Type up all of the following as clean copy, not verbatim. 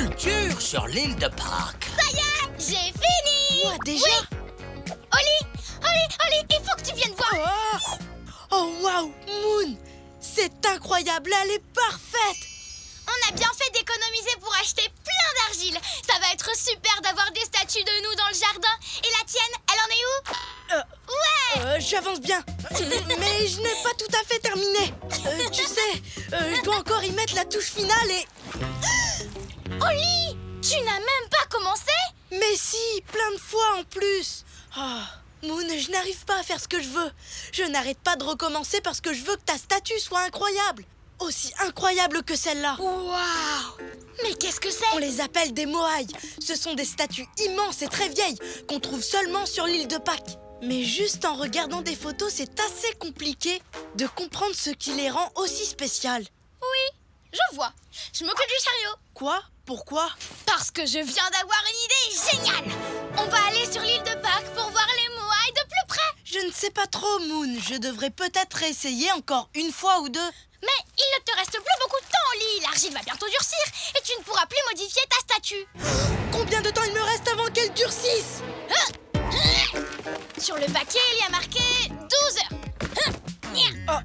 sculpture sur l'île de Pâques. Ça y est, j'ai fini. Quoi, déjà? Oui. Oli, il faut que tu viennes voir. Oh, waouh, Moon, c'est incroyable, elle est parfaite. On a bien fait d'économiser pour acheter plein d'argile. Ça va être super d'avoir des statues de nous dans le jardin. Et la tienne, elle en est où? Ouais. J'avance bien, mais je n'ai pas tout à fait terminé. Tu sais, je dois encore y mettre la touche finale et... Oli, tu n'as même pas commencé? Mais si, plein de fois en plus. Moon, je n'arrive pas à faire ce que je veux. Je n'arrête pas de recommencer parce que je veux que ta statue soit incroyable. Aussi incroyable que celle-là. Waouh! Mais qu'est-ce que c'est? On les appelle des moaïs. Ce sont des statues immenses et très vieilles qu'on trouve seulement sur l'île de Pâques. Mais juste en regardant des photos, c'est assez compliqué de comprendre ce qui les rend aussi spéciales. Oui, je vois. Je m'occupe du chariot. Quoi? Pourquoi? Parce que je viens d'avoir une idée géniale. On va aller sur l'île de Pâques pour voir les moaïs de plus près. Je ne sais pas trop, Moon. Je devrais peut-être essayer encore une fois ou deux. Mais il ne te reste plus beaucoup de temps, Oli. L'argile va bientôt durcir et tu ne pourras plus modifier ta statue. Combien de temps il me reste avant qu'elle durcisse? Sur le paquet, il y a marqué 12 heures.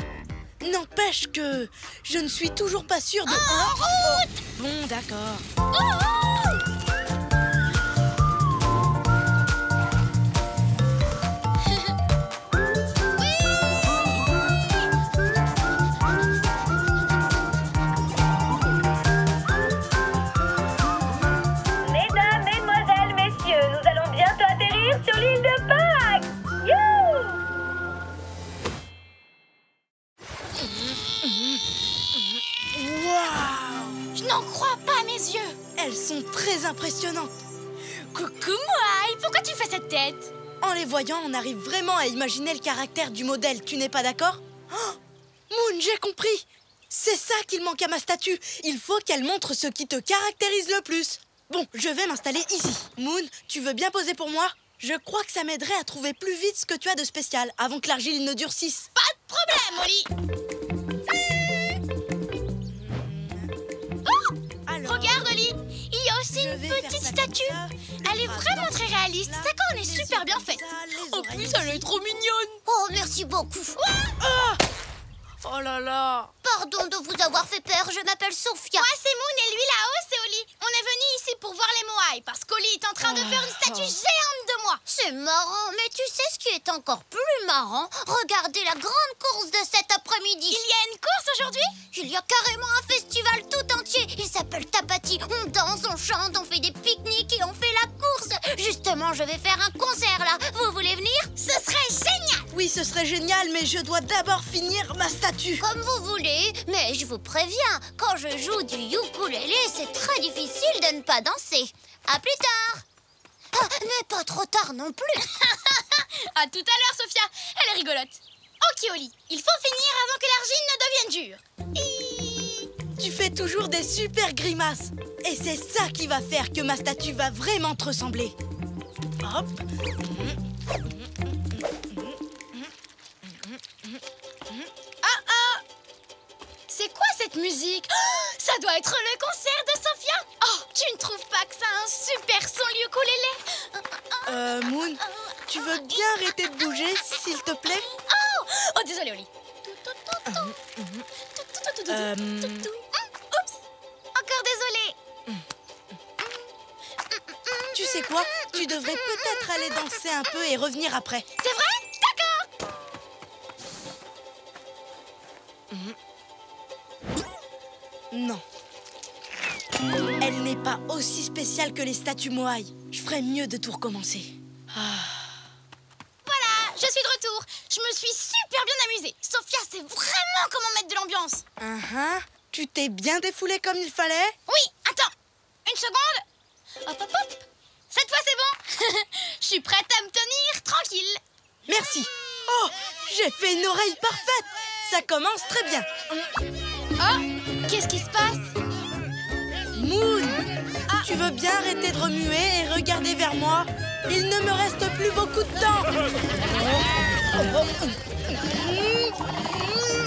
N'empêche que je ne suis toujours pas sûre de... En route! Bon, d'accord. Mesdames, mesdemoiselles, messieurs, nous allons bientôt atterrir sur l'île de Pâques. Youhou! Waouh! Je n'en crois pas mes yeux. Elles sont très impressionnantes. Coucou Moaï, pourquoi tu fais cette tête? En les voyant, on arrive vraiment à imaginer le caractère du modèle. Tu n'es pas d'accord? Moon, j'ai compris. C'est ça qu'il manque à ma statue. Il faut qu'elle montre ce qui te caractérise le plus. Bon, je vais m'installer ici. Moon, tu veux bien poser pour moi? Je crois que ça m'aiderait à trouver plus vite ce que tu as de spécial avant que l'argile ne durcisse. Pas de problème, Oli. Alors, Regarde, Oli, il y a aussi je une vais faire petite ça statue. comme ça, Elle est vraiment très réaliste. Sa corne est super bien faite. En plus, elle est trop mignonne. Oh, merci beaucoup. Oh là là! Pardon de vous avoir fait peur, je m'appelle Sophia. Moi, c'est Moon et lui là-haut, c'est Oli. On est venu ici pour voir les moaïs parce qu'Oli est en train de faire une statue géante de moi. C'est marrant, mais tu sais ce qui est encore plus marrant? Regardez la grande course de cet après-midi. Il y a une course aujourd'hui? Il y a carrément un festival tout entier. Il s'appelle Tapati. On danse, on chante, on fait des pique-niques et on fait la course. Justement, je vais faire un concert là. Vous voulez venir? Ce serait génial. Oui, ce serait génial, mais je dois d'abord finir ma statue. Comme vous voulez, mais je vous préviens, quand je joue du ukulélé, c'est très difficile de ne pas danser. À plus tard. Mais pas trop tard non plus. À tout à l'heure, Sophia. Elle est rigolote. Ok, Oli, il faut finir avant que l'argile ne devienne dure. Tu fais toujours des super grimaces. Et c'est ça qui va faire que ma statue va vraiment te ressembler. Hop. C'est quoi cette musique? Oh, ça doit être le concert de Sophia. Oh, tu ne trouves pas que ça a un super son, l'ukulélé? Moon, tu veux bien arrêter de bouger, s'il te plaît? Oh, désolé, Oli. Oups, encore désolé. Tu sais quoi? Tu devrais peut-être aller danser un peu et revenir après. C'est vrai? D'accord. Non. Elle n'est pas aussi spéciale que les statues moaïs. Je ferais mieux de tout recommencer. Voilà, je suis de retour. Je me suis super bien amusée. Sophia sait vraiment comment mettre de l'ambiance. Tu t'es bien défoulé comme il fallait? Oui, attends. Une seconde. Hop, hop, hop. Cette fois, c'est bon. Je suis prête à me tenir tranquille. Merci. Oh, j'ai fait une oreille parfaite. Ça commence très bien. Oh, qu'est-ce qui se passe? Moon, tu veux bien arrêter de remuer et regarder vers moi? Il ne me reste plus beaucoup de temps.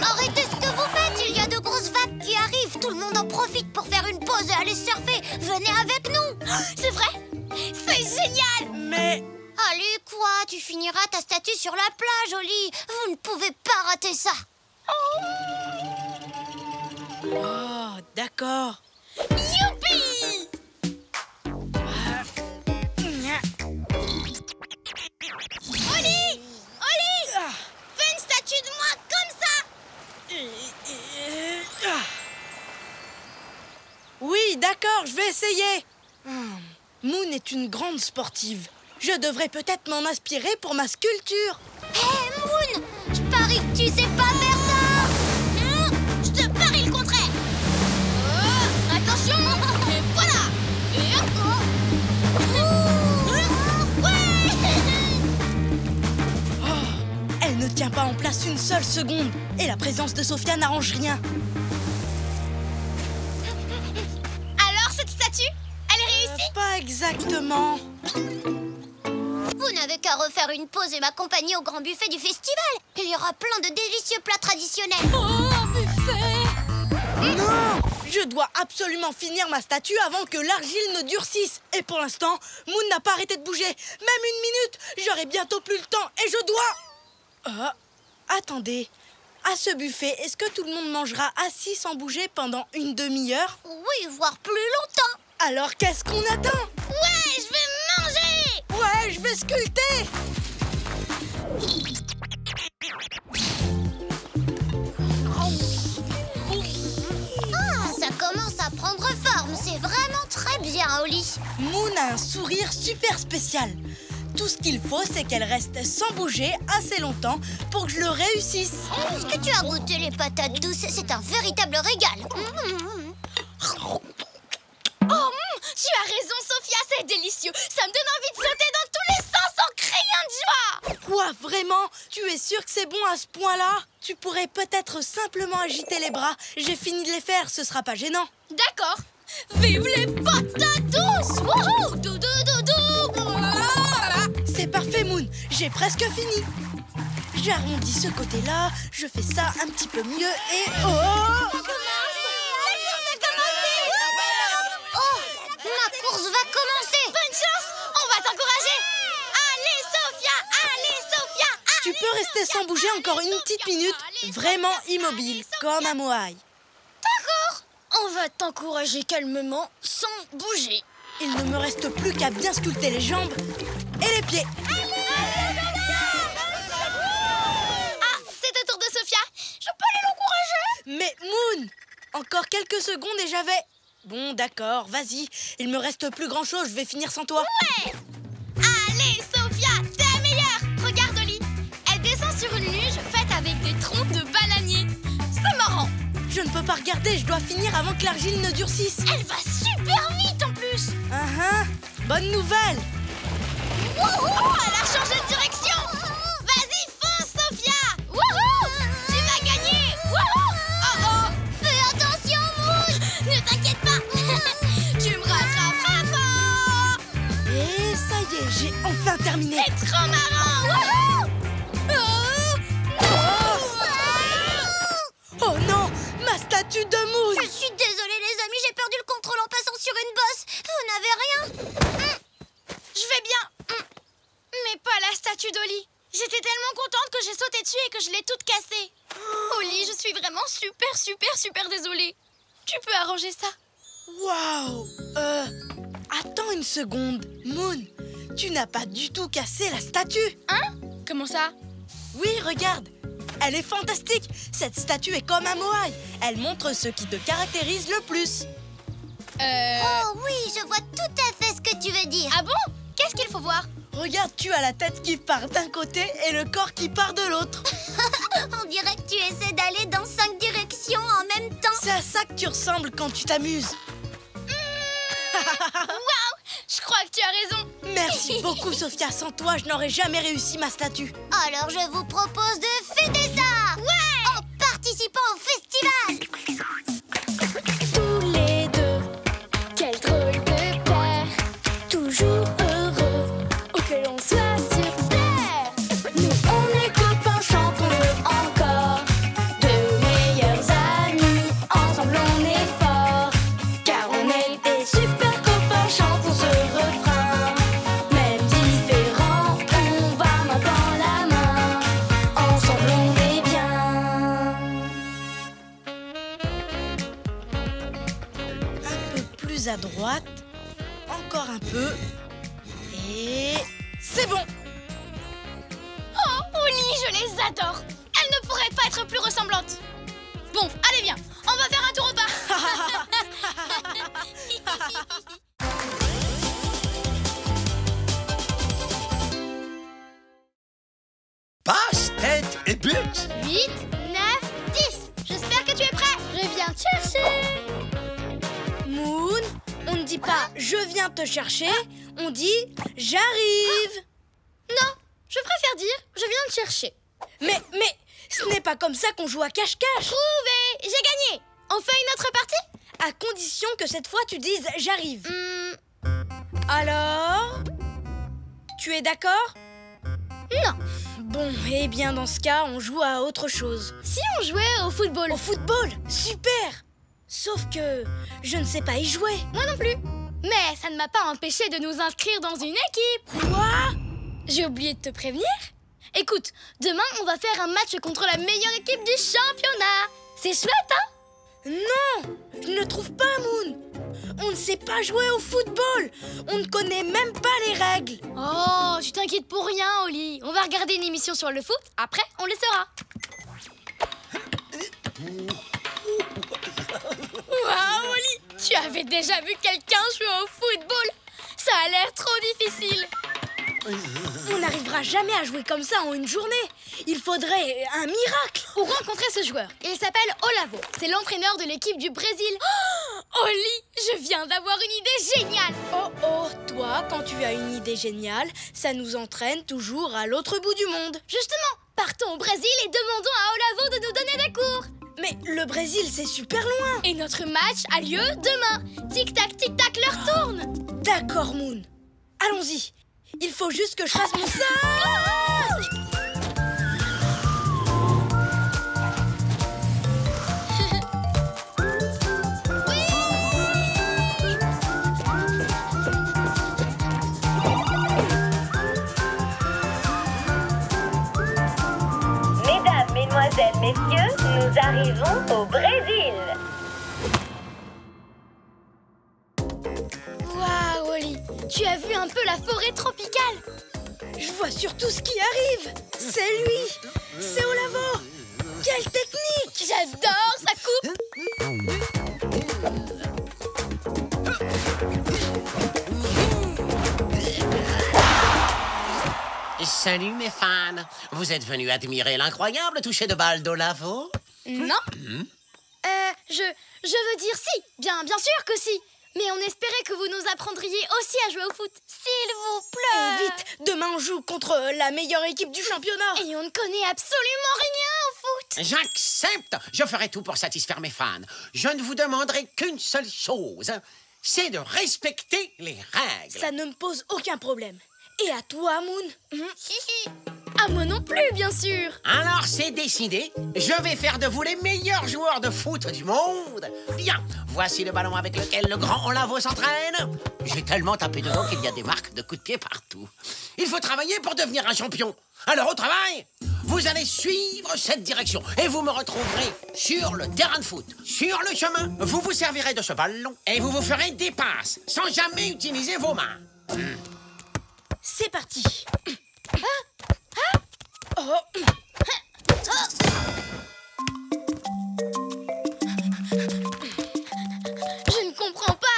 Arrêtez ce que vous faites, il y a de grosses vagues qui arrivent. Tout le monde en profite pour faire une pause osez aller surfer, venez avec nous. C'est vrai? C'est génial! Mais... Allez, quoi? Tu finiras ta statue sur la plage, Oli. Vous ne pouvez pas rater ça. Oh, d'accord. Youpi! Oli! Oli! Fais une statue de moi comme ça! Oui, d'accord, je vais essayer. Moon est une grande sportive. Je devrais peut-être m'en inspirer pour ma sculpture. Hé, Moon! Je parie que tu sais pas faire ça! Je te parie le contraire! Attention! Et voilà! Et hop! Elle ne tient pas en place une seule seconde. Et la présence de Sophia n'arrange rien. Alors, cette statue, elle est réussie? Pas exactement. Vous n'avez qu'à refaire une pause et m'accompagner au grand buffet du festival. Il y aura plein de délicieux plats traditionnels. Oh, un buffet! Non! Je dois absolument finir ma statue avant que l'argile ne durcisse. Et pour l'instant, Moon n'a pas arrêté de bouger. Même une minute, j'aurai bientôt plus le temps et je dois... attendez. À ce buffet, est-ce que tout le monde mangera assis sans bouger pendant une demi-heure? Oui, voire plus longtemps. Alors qu'est-ce qu'on attend? Ouais, je vais manger! Ouais, je vais sculpter! Ah, ça commence à prendre forme. C'est vraiment très bien, Oli. Moon a un sourire super spécial. Tout ce qu'il faut, c'est qu'elle reste sans bouger assez longtemps pour que je le réussisse. Est-ce que tu as goûté les patates douces? C'est un véritable régal. Oh, tu as raison, Sophia, c'est délicieux. Ça me donne envie de sauter dans tous les sens en criant de joie. Quoi, vraiment? Tu es sûr que c'est bon à ce point-là? Tu pourrais peut-être simplement agiter les bras. J'ai fini de les faire, ce sera pas gênant. D'accord. Vive les patates douces! Wouhou! Doudou, doudou! C'est parfait, Moon. J'ai presque fini. J'arrondis ce côté-là, je fais ça un petit peu mieux et... Oh! Ma course va commencer. Bonne chance! On va t'encourager! Allez, Sophia! Allez, Sophia! Tu peux rester sans bouger encore une petite minute, vraiment immobile, comme un moai. D'accord! On va t'encourager calmement, sans bouger. Il ne me reste plus qu'à bien sculpter les jambes et les pieds. Ah, c'est au tour de Sophia. Je peux aller l'encourager? Mais Moon, encore quelques secondes et j'avais... Bon, d'accord, vas-y. Il me reste plus grand-chose, je vais finir sans toi. Ouais! Allez, Sophia, t'es la meilleure! Regarde, Oli. Elle descend sur une luge faite avec des troncs de bananier. C'est marrant. Je ne peux pas regarder, je dois finir avant que l'argile ne durcisse. Elle va super vite en plus. Bonne nouvelle. Wouhou! Elle a changé de direction. Vas-y, fonce, Sophia. Wouhou! Tu vas gagner. Wouhou! Oh oh! Fais attention, Moon. Ne t'inquiète pas. Tu me rattraperas pas. Et ça y est, j'ai enfin terminé. C'est trop marrant. Wouhou! Oh non, ma statue de Moon. Je suis désolée, les amis, j'ai perdu le contrôle en passant sur une bosse. Vous n'avez rien? Je vais bien. Mais pas la statue d'Oli. J'étais tellement contente que j'ai sauté dessus et que je l'ai toute cassée. Oli, je suis vraiment super désolée. Tu peux arranger ça? Waouh. Attends une seconde. Moon, tu n'as pas du tout cassé la statue. Hein? Comment ça? Oui, regarde. Elle est fantastique. Cette statue est comme un moai. Elle montre ce qui te caractérise le plus. Oh oui, je vois tout à fait ce que tu veux dire. Ah bon? Qu'est-ce qu'il faut voir? Regarde, tu as la tête qui part d'un côté et le corps qui part de l'autre. On dirait que tu essaies d'aller dans 5 directions en même temps. C'est à ça que tu ressembles quand tu t'amuses. Waouh! Je crois que tu as raison. Merci beaucoup, Sophia. Sans toi, je n'aurais jamais réussi ma statue. Alors je vous propose de fêter ça. Ouais! En participant au festival. Tous les deux, quel drôle de paire, toujours heureux, où que l'on soit sur terre. Nous on est copains, chantons-le encore, de meilleurs amis, ensemble on est forts, car on est à droite. Encore un peu. Et... c'est bon. Oh, Oli, je les adore. Elles ne pourraient pas être plus ressemblantes. Bon, allez viens, on va faire un tour au parc. Passe, tête et but. 8, 9, 10. J'espère que tu es prêt. Je viens te chercher. Moon, on ne dit pas « je viens te chercher », on dit « j'arrive ». Non, je préfère dire je viens te chercher. Mais, ce n'est pas comme ça qu'on joue à cache-cache. Trouvé, j'ai gagné. On fait une autre partie? À condition que cette fois tu dises « j'arrive ». Alors, tu es d'accord? Non. Bon, eh bien dans ce cas, on joue à autre chose. Si on jouait au football? Au football? Super! Sauf que je ne sais pas y jouer. Moi non plus. Mais ça ne m'a pas empêché de nous inscrire dans une équipe. Quoi? J'ai oublié de te prévenir. Écoute, demain on va faire un match contre la meilleure équipe du championnat. C'est chouette, hein? Non! Je ne trouve pas, Moon. On ne sait pas jouer au football. On ne connaît même pas les règles. Oh, tu t'inquiètes pour rien, Oli. On va regarder une émission sur le foot. Après, on le saura. Waouh, Oli, tu avais déjà vu quelqu'un jouer au football? Ça a l'air trop difficile. On n'arrivera jamais à jouer comme ça en une journée. Il faudrait un miracle. Pour rencontrer ce joueur, il s'appelle Olavo. C'est l'entraîneur de l'équipe du Brésil. Oh, Oli, je viens d'avoir une idée géniale. Oh, toi, quand tu as une idée géniale, ça nous entraîne toujours à l'autre bout du monde. Justement, partons au Brésil et demandons à Olavo de nous donner des cours. Mais le Brésil, c'est super loin. Et notre match a lieu demain. Tic-tac, l'heure tourne. D'accord, Moon. Allons-y. Il faut juste que je fasse mon sac. Mesdames, mesdemoiselles, messieurs, nous arrivons au Brésil. Waouh, Oli, tu as vu un peu la forêt tropicale? Je vois surtout ce qui arrive. C'est lui. C'est Olavo. Quelle technique! J'adore sa coupe. Salut mes fans. Vous êtes venus admirer l'incroyable toucher de balle d'Olavo? Non. Je veux dire si. Bien sûr que si. Mais on espérait que vous nous apprendriez aussi à jouer au foot. S'il vous plaît. Vite, demain on joue contre la meilleure équipe du championnat. Et on ne connaît absolument rien au foot. J'accepte. Je ferai tout pour satisfaire mes fans. Je ne vous demanderai qu'une seule chose. C'est de respecter les règles. Ça ne me pose aucun problème. Et à toi, Moon? Si. À moi non plus, bien sûr. Alors c'est décidé. Je vais faire de vous les meilleurs joueurs de foot du monde. Bien, voici le ballon avec lequel le grand Olavo s'entraîne. J'ai tellement tapé dedans qu'il y a des marques de coups de pied partout. Il faut travailler pour devenir un champion. Alors au travail, vous allez suivre cette direction et vous me retrouverez sur le terrain de foot. Sur le chemin, vous vous servirez de ce ballon et vous vous ferez des passes sans jamais utiliser vos mains. C'est parti. Je ne comprends pas.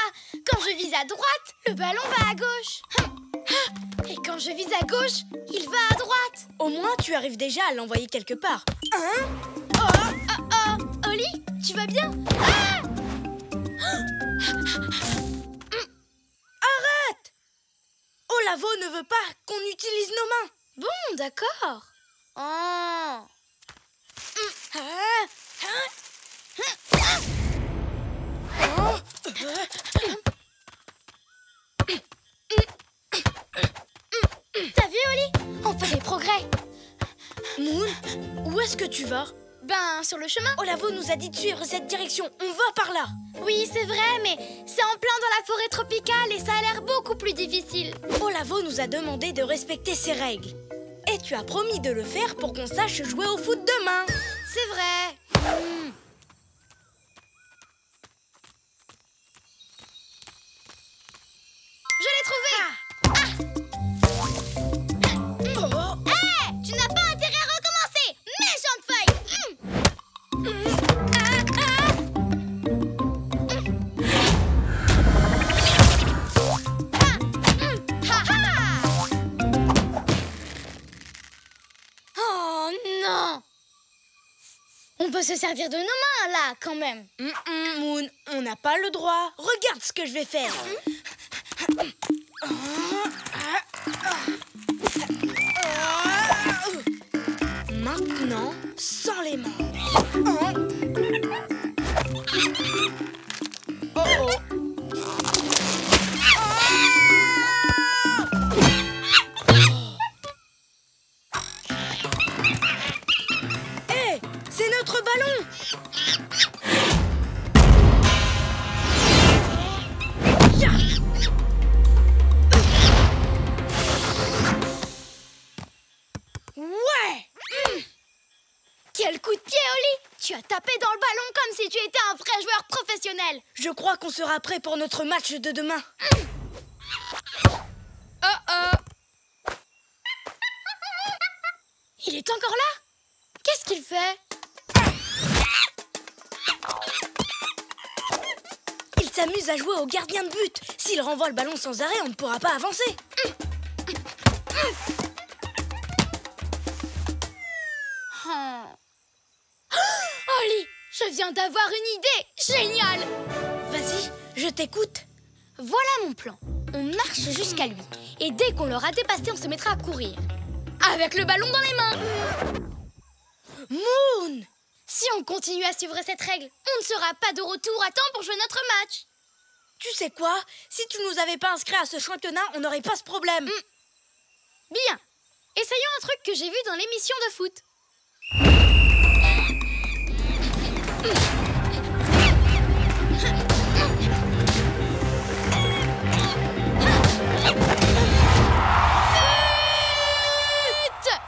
Quand je vise à droite, le ballon va à gauche. Et quand je vise à gauche, il va à droite. Au moins, tu arrives déjà à l'envoyer quelque part. Oli, tu vas bien? Arrête! Olavo ne veut pas qu'on utilise nos mains. Bon, d'accord. Oh. T'as vu, Oli? On fait des progrès. Moon, où est-ce que tu vas? Ben, sur le chemin. Olavo nous a dit de suivre cette direction. On va par là. Oui, c'est vrai, mais c'est en plein dans la forêt tropicale et ça a l'air beaucoup plus difficile. Olavo nous a demandé de respecter ses règles. Et tu as promis de le faire pour qu'on sache jouer au foot demain. C'est vrai. se servir de nos mains, là, quand même. Moon, on n'a pas le droit. Regarde ce que je vais faire. Maintenant, sans les mains. Oh oh. Hé, c'est notre ballon. Ya. Ouais. Quel coup de pied, Oli! Tu as tapé dans le ballon comme si tu étais un vrai joueur professionnel. Je crois qu'on sera prêt pour notre match de demain. Oh oh! Il est encore là? Qu'est-ce qu'il fait? Il s'amuse à jouer au gardien de but. S'il renvoie le ballon sans arrêt, on ne pourra pas avancer. Oli, je viens d'avoir une idée géniale! Vas-y, je t'écoute. Voilà mon plan. On marche jusqu'à lui. Et dès qu'on l'aura dépassé, on se mettra à courir. Avec le ballon dans les mains. Moon! Si on continue à suivre cette règle, on ne sera pas de retour à temps pour jouer notre match. Tu sais quoi? Si tu nous avais pas inscrits à ce championnat, on n'aurait pas ce problème. Bien. Essayons un truc que j'ai vu dans l'émission de foot.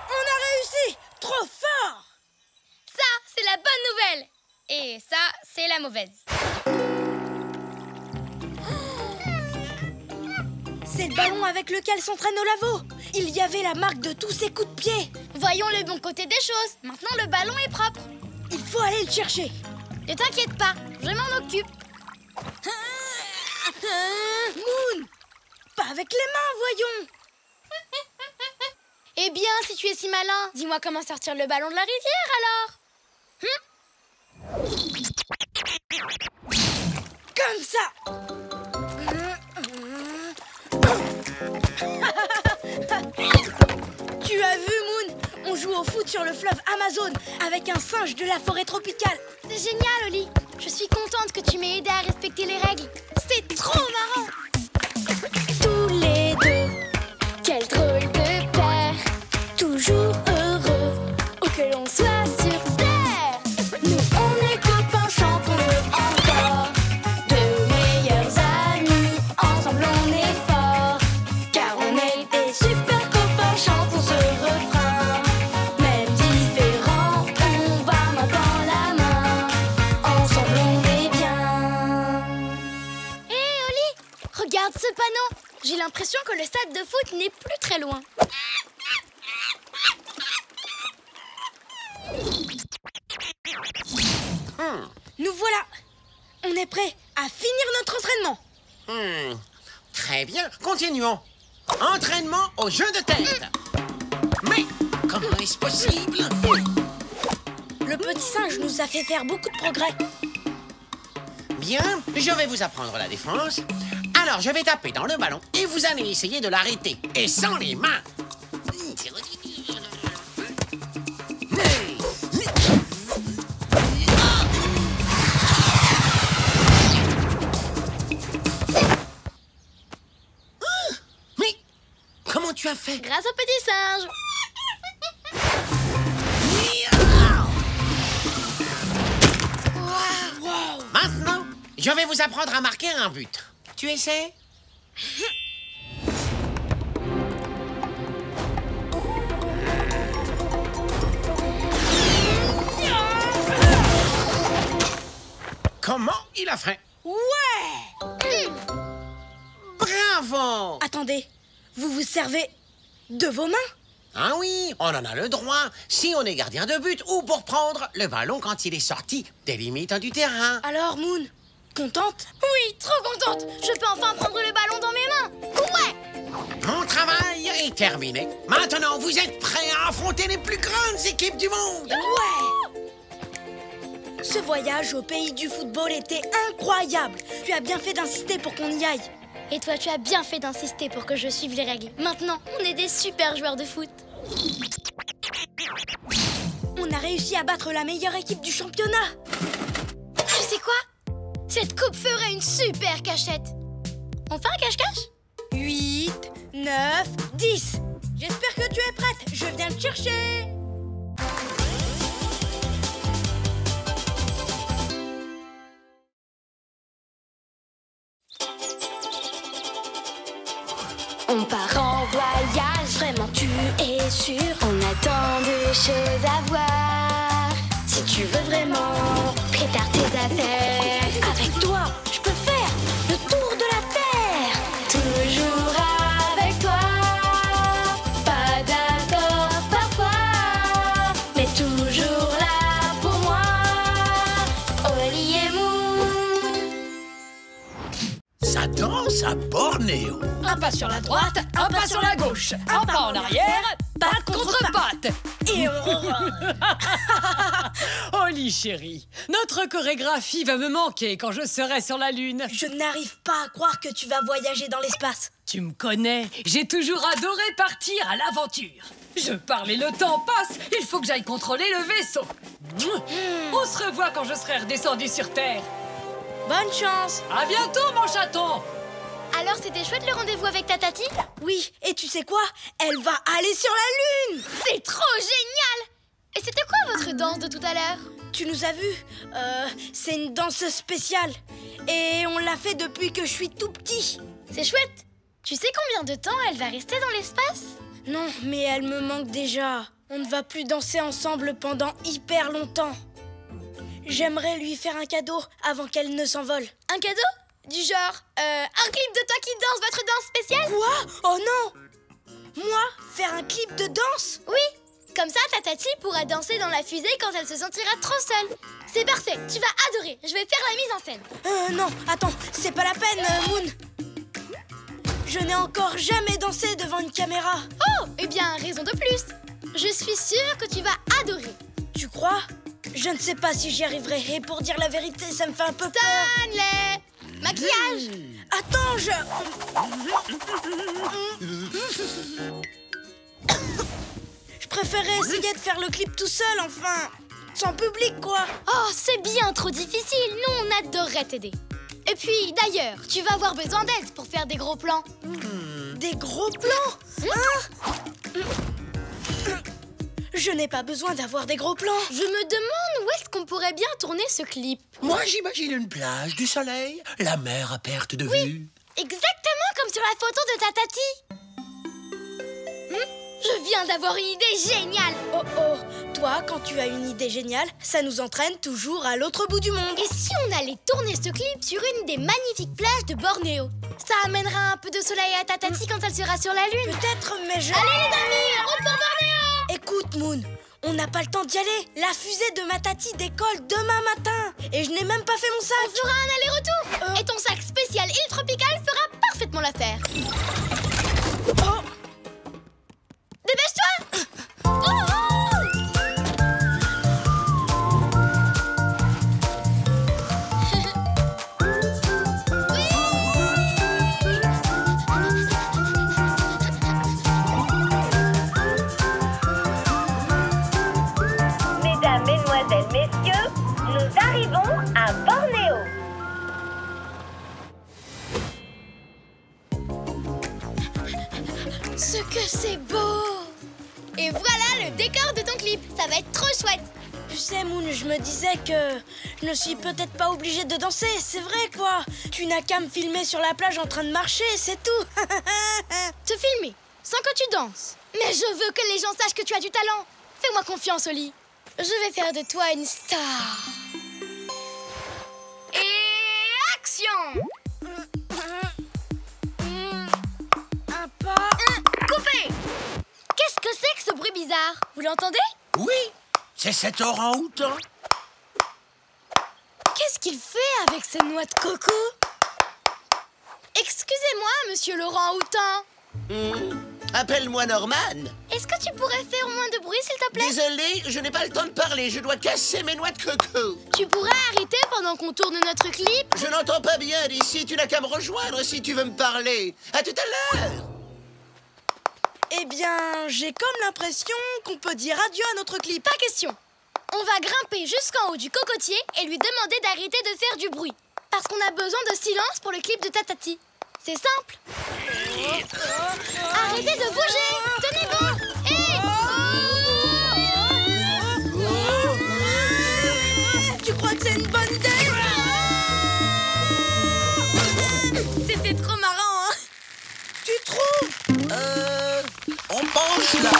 On a réussi! Trop fort! Ça, c'est la bonne nouvelle. Et ça, c'est la mauvaise. C'est le ballon avec lequel s'entraîne Olavo. Il y avait la marque de tous ses coups de pied. Voyons le bon côté des choses. Maintenant, le ballon est propre. Il faut aller le chercher. Ne t'inquiète pas, je m'en occupe. Moon! Pas avec les mains, voyons! Eh bien, si tu es si malin, dis-moi comment sortir le ballon de la rivière, alors. Comme ça! Tu as vu, Moon? On joue au foot sur le fleuve Amazon avec un singe de la forêt tropicale. C'est génial, Oli. Je suis contente que tu m'aies aidé à respecter les règles. C'est trop marrant. Tous les deux, quel drôle de paire, toujours heureux, où que l'on soit sur terre. Nous on est copains, chantons-le encore, de meilleurs amis, ensemble on est forts, car on est des super copains, chantons ce refrain. Même différents, on va main dans la main, ensemble on est bien. Hé, Oli, regarde ce panneau. J'ai l'impression que le stade de foot n'est plus très loin. Nous voilà. On est prêt à finir notre entraînement. Très bien, continuons. Entraînement au jeu de tête. Mais comment est-ce possible? Le petit singe nous a fait faire beaucoup de progrès. Bien, je vais vous apprendre la défense. Alors, je vais taper dans le ballon et vous allez essayer de l'arrêter. Et sans les mains. Mais comment tu as fait? Grâce au petit singe. Maintenant, je vais vous apprendre à marquer un but. Tu essaies? Comment il a fait? Ouais! Bravo! Attendez, vous vous servez de vos mains? Ah oui, on en a le droit si on est gardien de but ou pour prendre le ballon quand il est sorti des limites du terrain. Alors, Moon, contente? Oui, trop contente. Je peux enfin prendre le ballon dans mes mains. Ouais. Mon travail est terminé. Maintenant, vous êtes prêts à affronter les plus grandes équipes du monde? Ouais! Ce voyage au pays du football était incroyable. Tu as bien fait d'insister pour qu'on y aille. Et toi, tu as bien fait d'insister pour que je suive les règles. Maintenant, on est des super joueurs de foot. On a réussi à battre la meilleure équipe du championnat. Tu sais quoi? Cette coupe ferait une super cachette. On fait un cache-cache? 8, 9, 10. J'espère que tu es prête. Je viens te chercher. On part en voyage, vraiment tu es sûr. On a tant de choses à voir. Si tu veux vraiment, prépare tes affaires. Avec toi, je peux faire le tour de la Terre. Toujours avec toi. Pas d'accord parfois, mais toujours là pour moi. Oli et Moon. Ça danse à Bornéo. Un pas sur la droite, un pas sur la gauche, un pas en arrière, patte contre patte. Et on... Oli chérie, notre chorégraphie va me manquer quand je serai sur la Lune. Je n'arrive pas à croire que tu vas voyager dans l'espace. Tu me connais, j'ai toujours adoré partir à l'aventure. Je parle et le temps passe, il faut que j'aille contrôler le vaisseau. On se revoit quand je serai redescendu sur Terre. Bonne chance. À bientôt mon chaton. Alors, c'était chouette le rendez-vous avec ta tati? Oui, et tu sais quoi? Elle va aller sur la Lune. C'est trop génial! Et c'était quoi votre danse de tout à l'heure? Tu nous as vus? C'est une danse spéciale. Et on l'a fait depuis que je suis tout petit. C'est chouette! Tu sais combien de temps elle va rester dans l'espace? Non, mais elle me manque déjà. On ne va plus danser ensemble pendant hyper longtemps. J'aimerais lui faire un cadeau avant qu'elle ne s'envole. Un cadeau? Du genre, un clip de toi qui danse votre danse spéciale? Quoi? Oh non! Moi? Faire un clip de danse? Oui! Comme ça, ta tati pourra danser dans la fusée quand elle se sentira trop seule. C'est parfait, tu vas adorer. Je vais faire la mise en scène. Non, attends, c'est pas la peine, Moon. Je n'ai encore jamais dansé devant une caméra. Oh! Eh bien, raison de plus. Je suis sûre que tu vas adorer. Tu crois? Je ne sais pas si j'y arriverai. Et pour dire la vérité, ça me fait un peu peur. Stanley! Maquillage! Attends, Je préférais essayer de faire le clip tout seul, enfin. Sans public, quoi. Oh, c'est bien trop difficile. Nous, on adorerait t'aider. Et puis, d'ailleurs, tu vas avoir besoin d'aide pour faire des gros plans. Des gros plans? Je n'ai pas besoin d'avoir des gros plans. Je me demande où est-ce qu'on pourrait bien tourner ce clip. Moi, j'imagine une plage, du soleil, la mer à perte de vue. Exactement comme sur la photo de ta tati. Je viens d'avoir une idée géniale. Oh oh, toi, quand tu as une idée géniale, ça nous entraîne toujours à l'autre bout du monde. Et si on allait tourner ce clip sur une des magnifiques plages de Bornéo? Ça amènera un peu de soleil à ta tati quand elle sera sur la Lune. Peut-être, mais je... Allez les amis, route pour Bornéo! Écoute, Moon, on n'a pas le temps d'y aller. La fusée de ma tati décolle demain matin. Et je n'ai même pas fait mon sac. On fera un aller-retour. Et ton sac spécial île tropicale fera parfaitement l'affaire. Oh. Dépêche-toi! Oh! Mesdames, mesdemoiselles, messieurs, nous arrivons à Bornéo. Ce que c'est beau! Et voilà le décor de ton clip. Ça va être trop chouette. Tu sais, Moon, je me disais que je ne suis peut-être pas obligée de danser. C'est vrai, quoi. Tu n'as qu'à me filmer sur la plage en train de marcher, c'est tout. Te filmer, sans que tu danses. Mais je veux que les gens sachent que tu as du talent. Fais-moi confiance, Oli. Je vais faire de toi une star. Et action! Un pas... Coupé! Qu'est-ce que c'est que ce bruit bizarre? Vous l'entendez? Oui, c'est cet orang-outan. Qu'est-ce qu'il fait avec ces noix de coco? Excusez-moi, monsieur Laurent Houtan. Appelle-moi Norman. Est-ce que tu pourrais faire moins de bruit, s'il te plaît? Désolé, je n'ai pas le temps de parler. Je dois casser mes noix de coco. Tu pourrais arrêter pendant qu'on tourne notre clip? Je n'entends pas bien d'ici. Tu n'as qu'à me rejoindre si tu veux me parler. À tout à l'heure. Eh bien, j'ai comme l'impression qu'on peut dire adieu à notre clip. Pas question. On va grimper jusqu'en haut du cocotier et lui demander d'arrêter de faire du bruit. Parce qu'on a besoin de silence pour le clip de Tatati. C'est simple. Arrêtez de bouger. Tenez bon. Tu crois que c'est une bonne idée? C'était trop marrant, hein? Tu trouves? On penche là.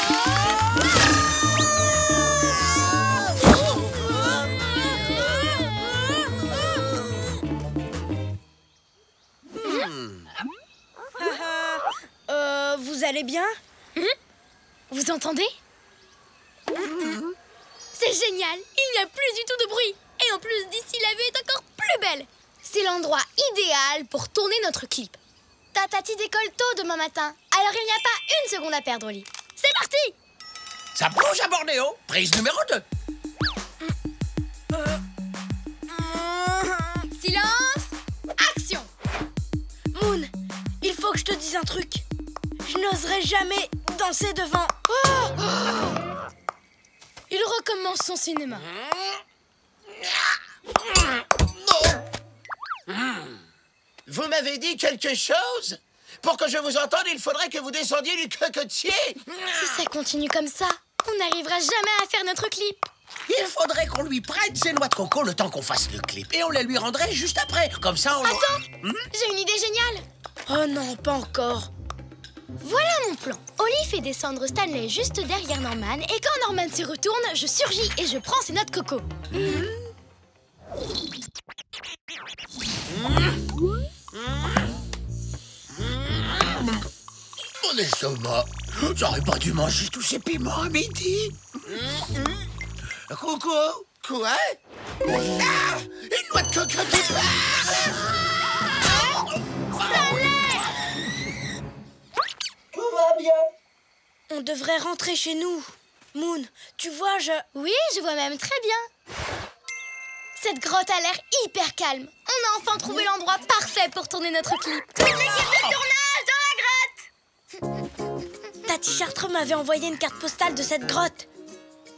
Vous allez bien? Vous entendez? C'est génial. Il n'y a plus du tout de bruit. Et en plus, d'ici, la vue est encore plus belle. C'est l'endroit idéal pour tourner notre clip. Tatati décolle tôt demain matin. Alors il n'y a pas une seconde à perdre au lit. C'est parti! Ça bouge à Bornéo. Prise numéro 2. Silence! Action! Moon, il faut que je te dise un truc. Je n'oserais jamais danser devant... Il recommence son cinéma. Vous m'avez dit quelque chose? Pour que je vous entende, il faudrait que vous descendiez du cocotier. Si ça continue comme ça, on n'arrivera jamais à faire notre clip. Il faudrait qu'on lui prête ses noix de coco le temps qu'on fasse le clip. Et on les lui rendrait juste après. Comme ça, on... Attends, j'ai une idée géniale. Oh non, pas encore. Voilà mon plan. Oli fait descendre Stanley juste derrière Norman. Et quand Norman se retourne, je surgis et je prends ses noix de coco. Mon estomac, j'aurais pas dû manger tous ces piments à midi. Coco, quoi? Ah, une noix de coco qui part. Tout va bien. On devrait rentrer chez nous. Moon, tu vois, Oui, je vois même très bien. Cette grotte a l'air hyper calme. On a enfin trouvé l'endroit parfait pour tourner notre clip. Toute l'équipe de tournage dans la grotte! Tati Chartres m'avait envoyé une carte postale de cette grotte.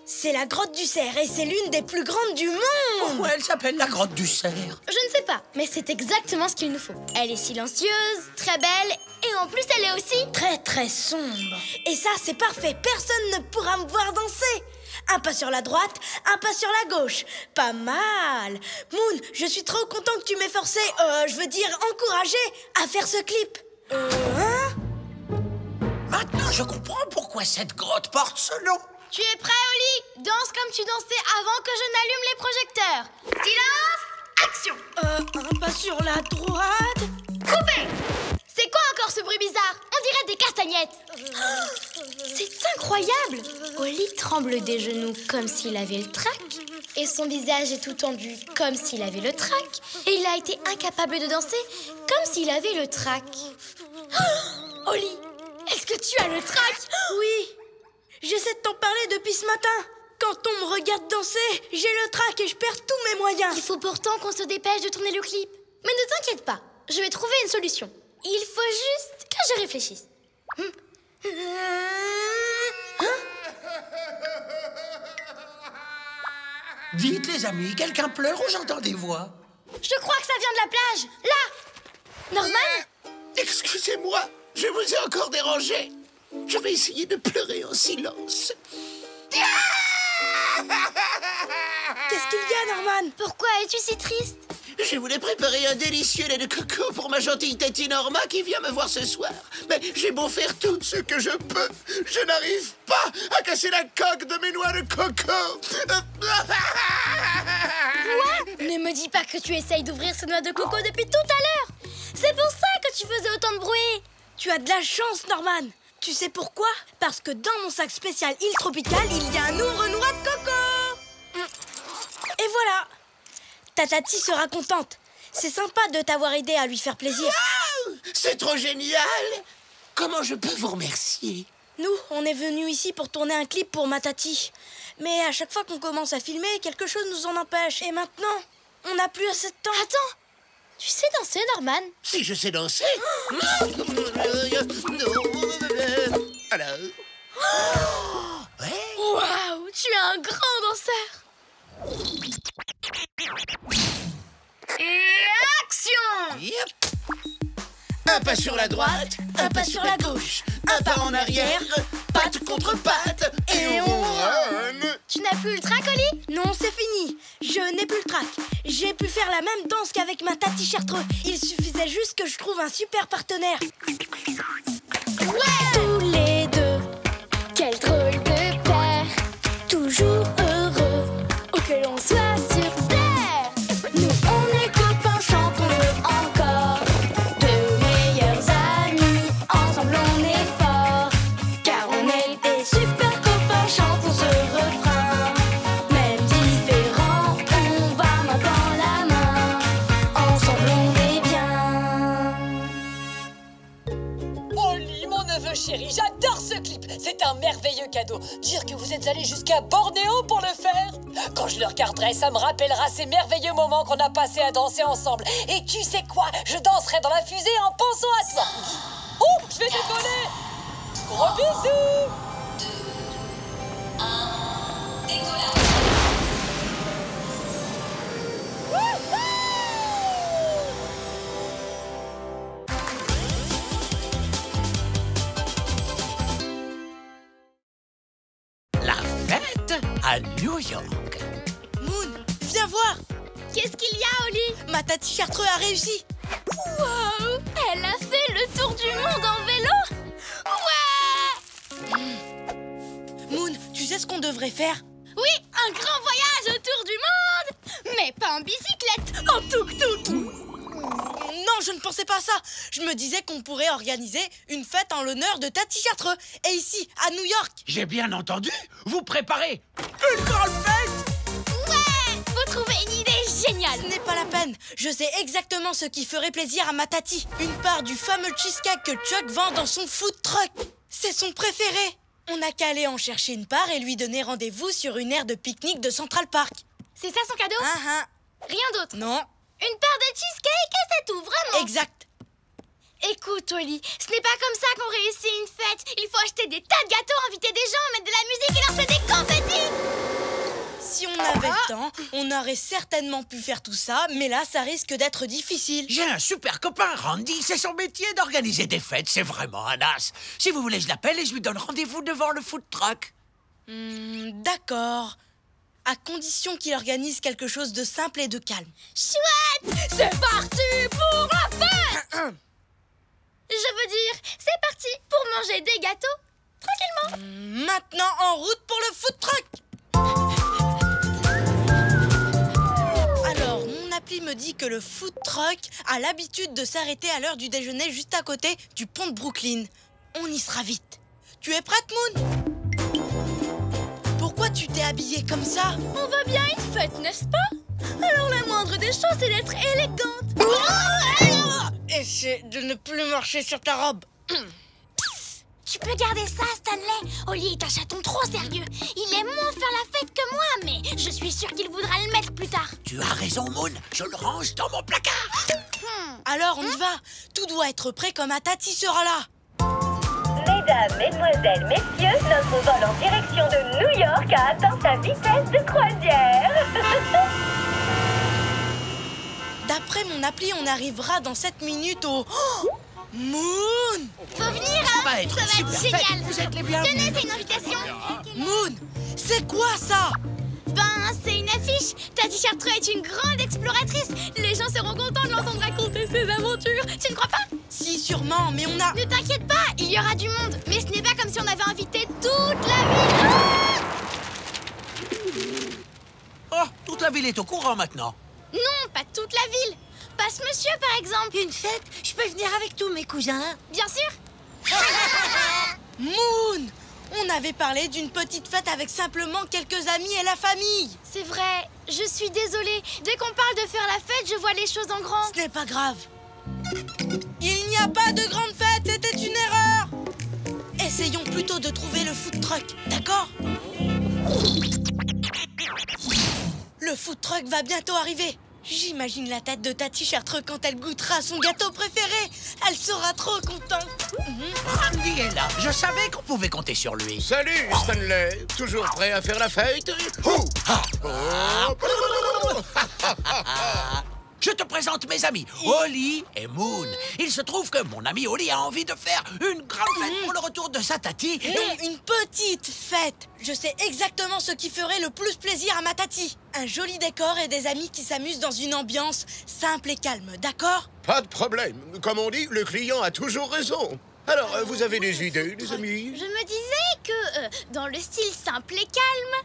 C'est la grotte du cerf et c'est l'une des plus grandes du monde. Pourquoi elle s'appelle la grotte du cerf? Je ne sais pas, mais c'est exactement ce qu'il nous faut. Elle est silencieuse, très belle, et en plus elle est aussi... Très sombre. Et ça, c'est parfait. Personne ne pourra me voir danser. Un pas sur la droite, un pas sur la gauche. Pas mal. Moon, je suis trop content que tu m'aies forcé, je veux dire encouragé, à faire ce clip. Hein? Maintenant, je comprends pourquoi cette grotte porte ce nom. Tu es prêt, Oli? Danse comme tu dansais avant que je n'allume les projecteurs. Silence! Action! Un pas sur la droite. Coupé! C'est quoi encore ce bruit bizarre? On dirait des castagnettes. C'est incroyable! Oli tremble des genoux comme s'il avait le trac. Et son visage est tout tendu comme s'il avait le trac. Et il a été incapable de danser comme s'il avait le trac. Oli, est-ce que tu as le trac? Oui. J'essaie de t'en parler depuis ce matin. Quand on me regarde danser, j'ai le trac et je perds tous mes moyens. Il faut pourtant qu'on se dépêche de tourner le clip. Mais ne t'inquiète pas, je vais trouver une solution. Il faut juste que je réfléchisse. Vite, les amis, quelqu'un pleure ou j'entends des voix? Je crois que ça vient de la plage. Là! Norman? Excusez-moi, je vous ai encore dérangé. Je vais essayer de pleurer en silence. Qu'est-ce qu'il y a, Norman? Pourquoi es-tu si triste? Je voulais préparer un délicieux lait de coco pour ma gentille Tati Norma qui vient me voir ce soir. Mais j'ai beau faire tout ce que je peux, je n'arrive pas à casser la coque de mes noix de coco. Quoi? Ne me dis pas que tu essayes d'ouvrir ces noix de coco depuis tout à l'heure. C'est pour ça que tu faisais autant de bruit. Tu as de la chance, Norman. Tu sais pourquoi? Parce que dans mon sac spécial île tropicale, il y a un ouvre-noix de coco. Et voilà. Ta Tati sera contente. C'est sympa de t'avoir aidé à lui faire plaisir. Wow, c'est trop génial. comment je peux vous remercier? Nous, on est venus ici pour tourner un clip pour ma tati. Mais à chaque fois qu'on commence à filmer, quelque chose nous en empêche. Et maintenant, on n'a plus assez de temps. Attends, tu sais danser, Norman? Si je sais danser. Alors. Ouais. Waouh, tu es un grand danseur. Et action! Yep. Un pas sur la droite, un pas sur la gauche, un pas en arrière, patte contre patte, et on run. Tu n'as plus le trac, Oli? Non, c'est fini. Je n'ai plus le trac. J'ai pu faire la même danse qu'avec ma tati Chartreux. Il suffisait juste que je trouve un super partenaire. Ouais! Tous les deux, quel drôle de paire, toujours heureux, où que l'on soit sur terre. Nous on est copains, chantons-le encore, deux meilleurs amis, ensemble on est forts, car on est des super copains, chantons ce refrain. Même différents, on va main dans la main, ensemble on est bien. Oli, mon neveu chéri, j'adore ce clip. C'est un merveilleux cadeau. Dire que vous êtes allé jusqu'à Bornéo pour le faire. Quand je le regarderai, ça me rappellera ces merveilleux moments qu'on a passés à danser ensemble. Et tu sais quoi? Je danserai dans la fusée en pensant à ça. Oh, je vais décoller. Gros bisous. 2, 1, décollage. La fête à New York. Moon, viens voir. Qu'est-ce qu'il y a, Oli? Ma tati Chartreux a réussi. Waouh! Elle a fait le tour du monde en vélo? Ouais! Moon, tu sais ce qu'on devrait faire? Oui, un grand voyage autour du monde! Mais pas en bicyclette, en tuk-tuk! Non, je ne pensais pas à ça. Je me disais qu'on pourrait organiser une fête en l'honneur de tati Chartreux. Et ici, à New York. J'ai bien entendu. Vous préparez Une grande fête. Ouais! Faut trouver une idée géniale! Ce n'est pas la peine. Je sais exactement ce qui ferait plaisir à ma tati. Une part du fameux cheesecake que Chuck vend dans son food truck. C'est son préféré. On n'a qu'à aller en chercher une part et lui donner rendez-vous sur une aire de pique-nique de Central Park. C'est ça son cadeau? Rien d'autre? Non, Une part de cheesecake et c'est tout, vraiment? exact. Écoute, Oli, ce n'est pas comme ça qu'on réussit une fête. Il faut acheter des tas de gâteaux, inviter des gens, mettre de la musique et lancer des confettis. Si on avait le temps, on aurait certainement pu faire tout ça, mais là, ça risque d'être difficile. J'ai un super copain, Randy. C'est son métier d'organiser des fêtes. C'est vraiment un as. Si vous voulez, je l'appelle et je lui donne rendez-vous devant le food truck. D'accord. À condition qu'il organise quelque chose de simple et de calme. Chouette! C'est parti pour la fête! Je veux dire, c'est parti pour manger des gâteaux, tranquillement. Maintenant, en route pour le food truck. Alors, mon appli me dit que le food truck a l'habitude de s'arrêter à l'heure du déjeuner juste à côté du pont de Brooklyn. On y sera vite. Tu es prête, Moon? Pourquoi tu t'es habillée comme ça? On va bien une fête, n'est-ce pas? Alors la moindre des choses, c'est d'être élégante. Essaie de ne plus marcher sur ta robe. Tu peux garder ça, Stanley. Oli est un chaton trop sérieux. Il aime moins faire la fête que moi, mais je suis sûre qu'il voudra le mettre plus tard. Tu as raison, Moon. Je le range dans mon placard. Alors, on y va. Tout doit être prêt quand ma tati sera là. Mesdames, mesdemoiselles, messieurs, notre vol en direction de New York a atteint sa vitesse de croisière. D'après mon appli, on arrivera dans 7 minutes au... Oh, Moon! Faut venir, hein? Ça va être super génial. fête. Vous êtes les bienvenus. Tenez, c'est une invitation. Moon, c'est quoi ça? Ben, c'est une affiche. Tati Chartreux est une grande exploratrice. Les gens seront contents de l'entendre raconter ses aventures. Tu ne crois pas? Si, sûrement, mais on a... Ne t'inquiète pas, il y aura du monde. Mais ce n'est pas comme si on avait invité toute la ville. Oh, toute la ville est au courant maintenant. Non, pas toute la ville. Pas ce monsieur, par exemple. Une fête? Je peux venir avec tous mes cousins? Bien sûr. Moon! On avait parlé d'une petite fête avec simplement quelques amis et la famille. C'est vrai, je suis désolée. Dès qu'on parle de faire la fête, je vois les choses en grand. Ce n'est pas grave. Il n'y a pas de grande fête, c'était une erreur. truck, d'accord? Le food truck va bientôt arriver. J'imagine la tête de Tati Chartreux quand elle goûtera son gâteau préféré. Elle sera trop contente. Randy est là. Je savais qu'on pouvait compter sur lui. Salut, Stanley. Toujours prêt à faire la fête? Je te présente mes amis, Holly et Moon. Il se trouve que mon ami Holly a envie de faire une grande fête pour le retour de sa Tati. Une petite fête. Je sais exactement ce qui ferait le plus plaisir à ma Tati. Un joli décor et des amis qui s'amusent dans une ambiance simple et calme, d'accord? Pas de problème. Comme on dit, le client a toujours raison. Alors, vous avez des idées, les amis? Je me disais que, dans le style simple et calme,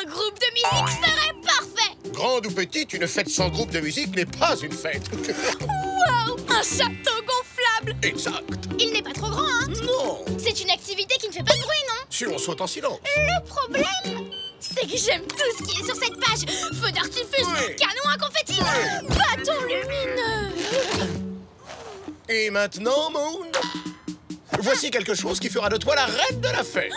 un groupe de musique serait parfait. Grande ou petite, une fête sans groupe de musique n'est pas une fête. Wow, un château gonflable. Exact. Il n'est pas trop grand, hein? Non. C'est une activité qui ne fait pas de bruit, non? Si on saute en silence. Le problème, c'est que j'aime tout ce qui est sur cette page. Feu d'artifice, Oui. canon à confetti, bâton lumineux. Et maintenant, Moon, voici quelque chose qui fera de toi la reine de la fête.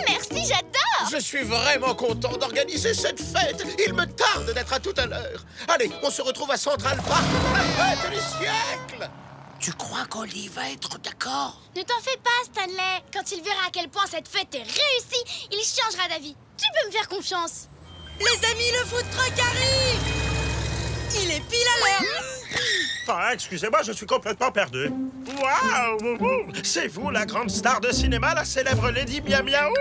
Merci, j'adore. Je suis vraiment content d'organiser cette fête. Il me tarde d'être à tout à l'heure. Allez, on se retrouve à Central Park pour la fête du siècle. Tu crois qu'Holly va être d'accord? Ne t'en fais pas, Stanley. Quand il verra à quel point cette fête est réussie, il changera d'avis. Tu peux me faire confiance. Les amis, le food truck arrive. Il est pile à l'heure. Ah, excusez-moi, je suis complètement perdu. Waouh! C'est vous, la grande star de cinéma, la célèbre Lady Miam Miaou?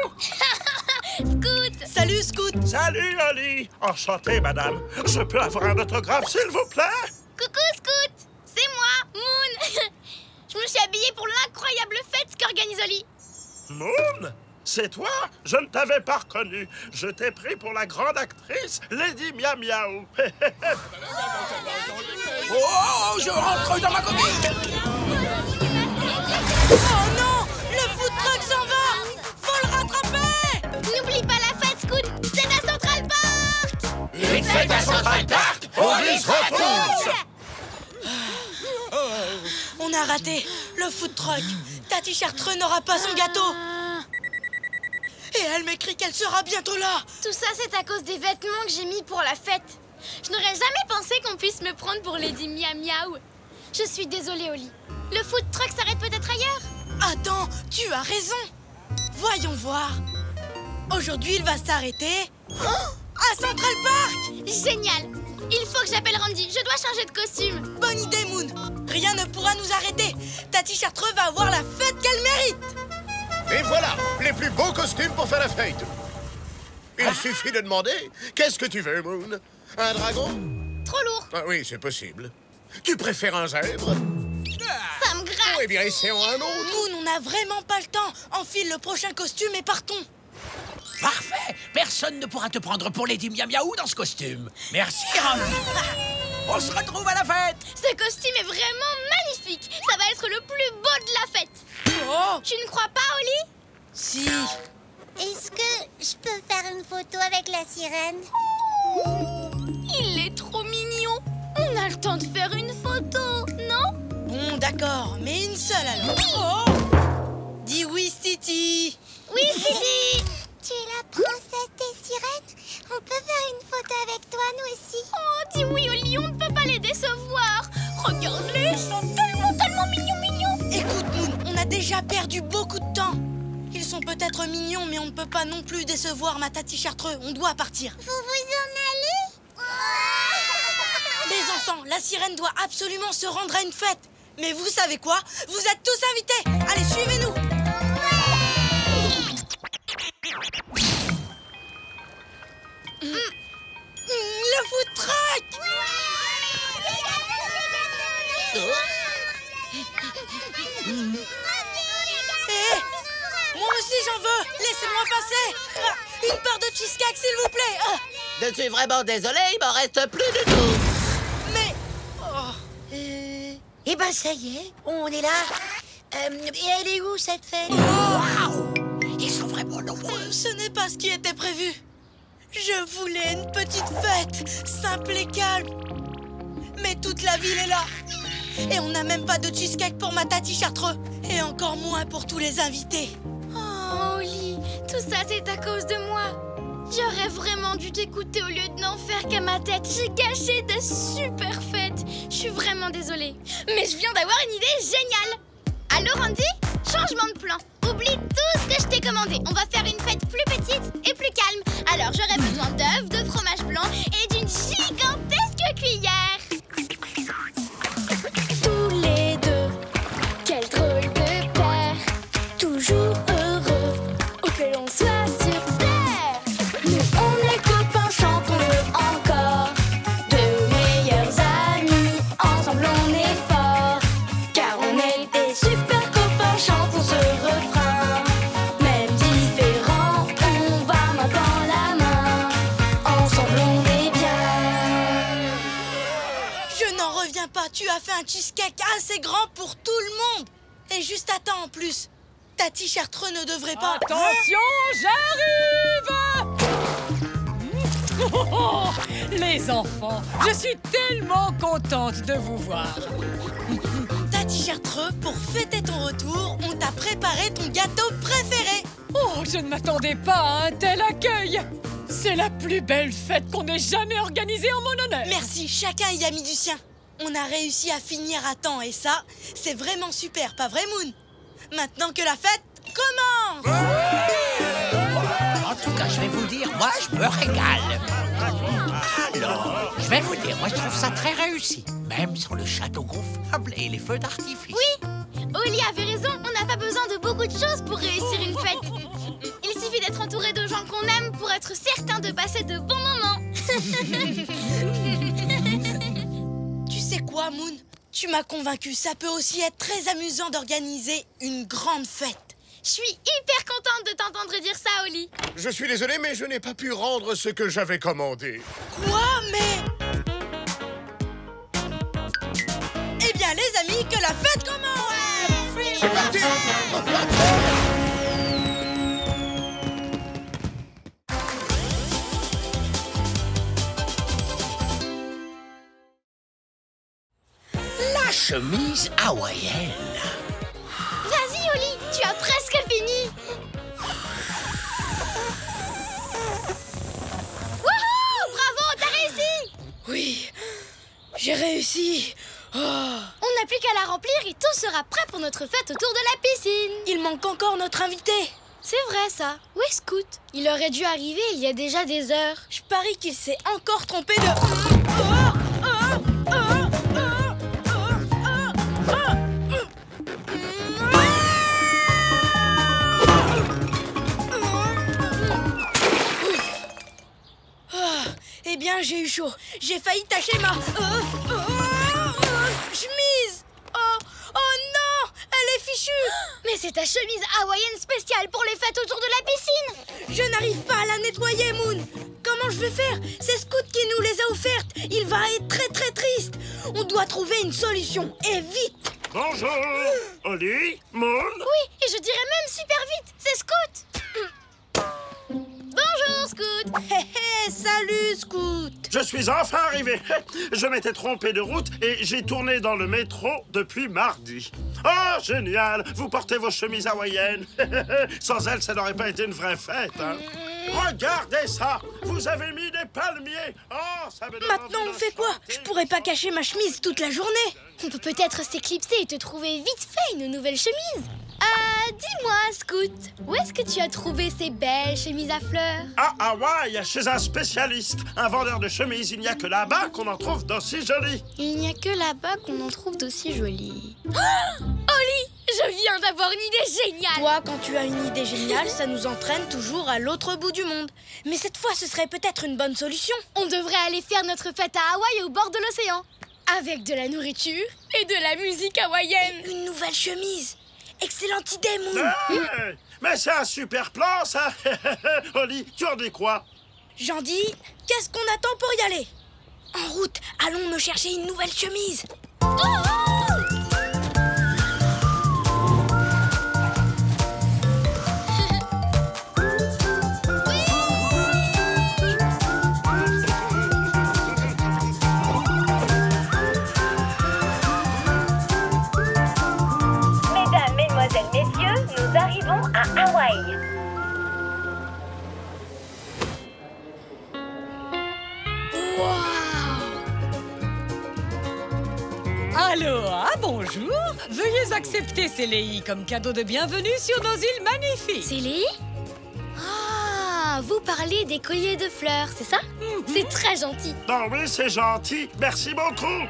Scoot. Salut, Scoot. Salut, Holly! Enchanté, madame. Je peux avoir un autographe, s'il vous plaît? Coucou, Scoot. C'est moi, Moon. Je me suis habillée pour l'incroyable fête qu'organise Holly. Moon? C'est toi? Je ne t'avais pas reconnu. Je t'ai pris pour la grande actrice Lady Miam Miaou. Oh, je rentre dans ma coquille. Oh non, le food truck s'en va. Faut le rattraper. N'oublie pas la fête, Scoot. C'est à Central Park. Une fête à Central Park. Holly se repose. On a raté. Le food truck. Tati Chartreux n'aura pas son gâteau. Et elle m'écrit qu'elle sera bientôt là. Tout ça, c'est à cause des vêtements que j'ai mis pour la fête. Je n'aurais jamais pensé qu'on puisse me prendre pour Lady Miam Miaou. Je suis désolée, Holly. Le food truck s'arrête peut-être ailleurs? Attends, tu as raison. Voyons voir. Aujourd'hui, il va s'arrêter à Central Park. Génial. Il faut que j'appelle Randy. Je dois changer de costume. Bonne idée, Moon. Rien ne pourra nous arrêter. Tati Chartreux va avoir la fête qu'elle mérite. Et voilà, les plus beaux costumes pour faire la fête. Il suffit de demander. Qu'est-ce que tu veux, Moon? Un dragon? Trop lourd. Ah oui, c'est possible. Tu préfères un zèbre? Ça me gratte. Eh bien, essayons un autre. Moon, on n'a vraiment pas le temps. Enfile le prochain costume et partons. Parfait. Personne ne pourra te prendre pour Lady Miam Miaou dans ce costume. Merci, Randy. On se retrouve à la fête. Ce costume est vraiment magnifique. Ça va être le plus beau de la fête. Oh, Tu ne crois pas, Holly? si. Est-ce que je peux faire une photo avec la sirène? Il est trop mignon. On a le temps de faire une photo, non? Bon, d'accord, mais une seule alors. Oh, dis oui, Titi. Oui, Sidi. Tu es la princesse des sirènes? On peut faire une photo avec toi, nous aussi? Oh, dis oui, Holly, on ne peut pas les décevoir. Regarde-les, ils sont tellement mignons. Écoute, Moon, on a déjà perdu beaucoup de temps. Ils sont peut-être mignons, mais on ne peut pas non plus décevoir ma Tati Chartreux. On doit partir. Vous vous en allez? Les enfants, la sirène doit absolument se rendre à une fête. Mais vous savez quoi? Vous êtes tous invités. Allez, suivez-nous. Le food truck. Moi aussi j'en veux. Laissez-moi passer. Une part de cheesecake, s'il vous plaît. Je suis vraiment désolé, il m'en reste plus du tout. Mais... Eh ben, ça y est, on est là. Et elle est où, cette fête? Waouh! Ils sont vraiment nombreux. Ce n'est pas ce qui était prévu. Je voulais une petite fête, simple et calme. Mais toute la ville est là. Et on n'a même pas de cheesecake pour ma Tati Chartreux. Et encore moins pour tous les invités. Oh. Oh, Oli, tout ça c'est à cause de moi. J'aurais vraiment dû t'écouter au lieu de n'en faire qu'à ma tête. J'ai gâché de super fêtes. Je suis vraiment désolée. Mais je viens d'avoir une idée géniale. Allô, Randy? Changement de plan. Oublie tout ce que je t'ai commandé. On va faire une fête plus petite et plus calme. Alors, j'aurai besoin d'œufs, de fromage blanc et d'une gigantesque cuillère. Tous les deux, quel drôle de paire. Toujours heureux, où que l'on soit sur terre. Nous on est copains, chantons-le encore. Deux meilleurs amis, ensemble on est forts. Car on est des super copains, chantons ce refrain. Même différents, on va main dans la main. Ensemble on est bien. Je n'en reviens pas, tu as fait un cheesecake assez grand pour tout le monde. Et juste à temps en plus. Ta t-shirtre ne devrait pas... Attention, j'arrive! Les enfants, je suis tellement contente de vous voir. Ta t-shirtre, pour fêter ton retour, on t'a préparé ton gâteau préféré. Oh, je ne m'attendais pas à un tel accueil. C'est la plus belle fête qu'on ait jamais organisée en mon honneur. Merci, chacun y a mis du sien. On a réussi à finir à temps et ça, c'est vraiment super, pas vrai Moon? Maintenant que la fête commence! En tout cas, je vais vous dire, moi, je me régale. Alors, je vais vous dire, moi, je trouve ça très réussi. Même sans le château gonflable et les feux d'artifice. Oui, Oli avait raison. On n'a pas besoin de beaucoup de choses pour réussir une fête. Il suffit d'être entouré de gens qu'on aime pour être certain de passer de bons moments. Tu sais quoi, Moon? Tu m'as convaincu, ça peut aussi être très amusant d'organiser une grande fête. Je suis hyper contente de t'entendre dire ça, Oli. Je suis désolé, mais je n'ai pas pu rendre ce que j'avais commandé. Quoi, mais... Eh bien, les amis, que la fête commence! C'est parti! La chemise hawaïenne. Vas-y, Oli, tu as presque fini. Wouhou! Bravo, t'as réussi! Oui, j'ai réussi. Oh. On n'a plus qu'à la remplir et tout sera prêt pour notre fête autour de la piscine. Il manque encore notre invité. C'est vrai, ça. Où est Scoot? Il aurait dû arriver il y a déjà des heures. Je parie qu'il s'est encore trompé de... Eh bien, j'ai eu chaud. J'ai failli tacher ma... chemise. Oh non, elle est fichue. Mais c'est ta chemise hawaïenne spéciale pour les fêtes autour de la piscine. Je n'arrive pas à la nettoyer, Moon. Comment je vais faire? C'est Scoot qui nous les a offertes. Il va être très très triste. On doit trouver une solution, et vite. Bonjour, Oli, Moon. Oui, et je dirais même super vite. C'est Scoot. Bonjour, Scoot. Hé hé, salut, Scoot. Je suis enfin arrivé. Je m'étais trompé de route et j'ai tourné dans le métro depuis mardi. Oh, génial! Vous portez vos chemises hawaïennes. Sans elles, ça n'aurait pas été une vraie fête. Hein. Regardez ça! Vous avez mis des palmiers. Oh, ça me donne Maintenant, envie on de fait quoi? chanter. Je pourrais pas cacher ma chemise toute la journée. On peut peut-être s'éclipser et te trouver vite fait une nouvelle chemise. Dis-moi, Scoot, où est-ce que tu as trouvé ces belles chemises à fleurs? À Hawaï, chez un spécialiste, un vendeur de chemises, il n'y a que là-bas qu'on en trouve d'aussi jolies. Il n'y a que là-bas qu'on en trouve d'aussi jolies. Oli, je viens d'avoir une idée géniale. Toi, quand tu as une idée géniale, ça nous entraîne toujours à l'autre bout du monde. Mais cette fois, ce serait peut-être une bonne solution. On devrait aller faire notre fête à Hawaï au bord de l'océan. Avec de la nourriture et de la musique hawaïenne. Une nouvelle chemise. Excellente idée, Moon. Hey, mais c'est un super plan, ça. Oli, tu en dis quoi? J'en dis, qu'est-ce qu'on attend pour y aller? En route, allons me chercher une nouvelle chemise. Mesdames, Mesdemoiselles, Messieurs, nous arrivons à Hawaï. les accepter, Céléi, comme cadeau de bienvenue sur nos îles magnifiques. Céléi? Ah, vous parlez des colliers de fleurs, c'est ça? C'est très gentil. Oh oui, c'est gentil. Merci beaucoup.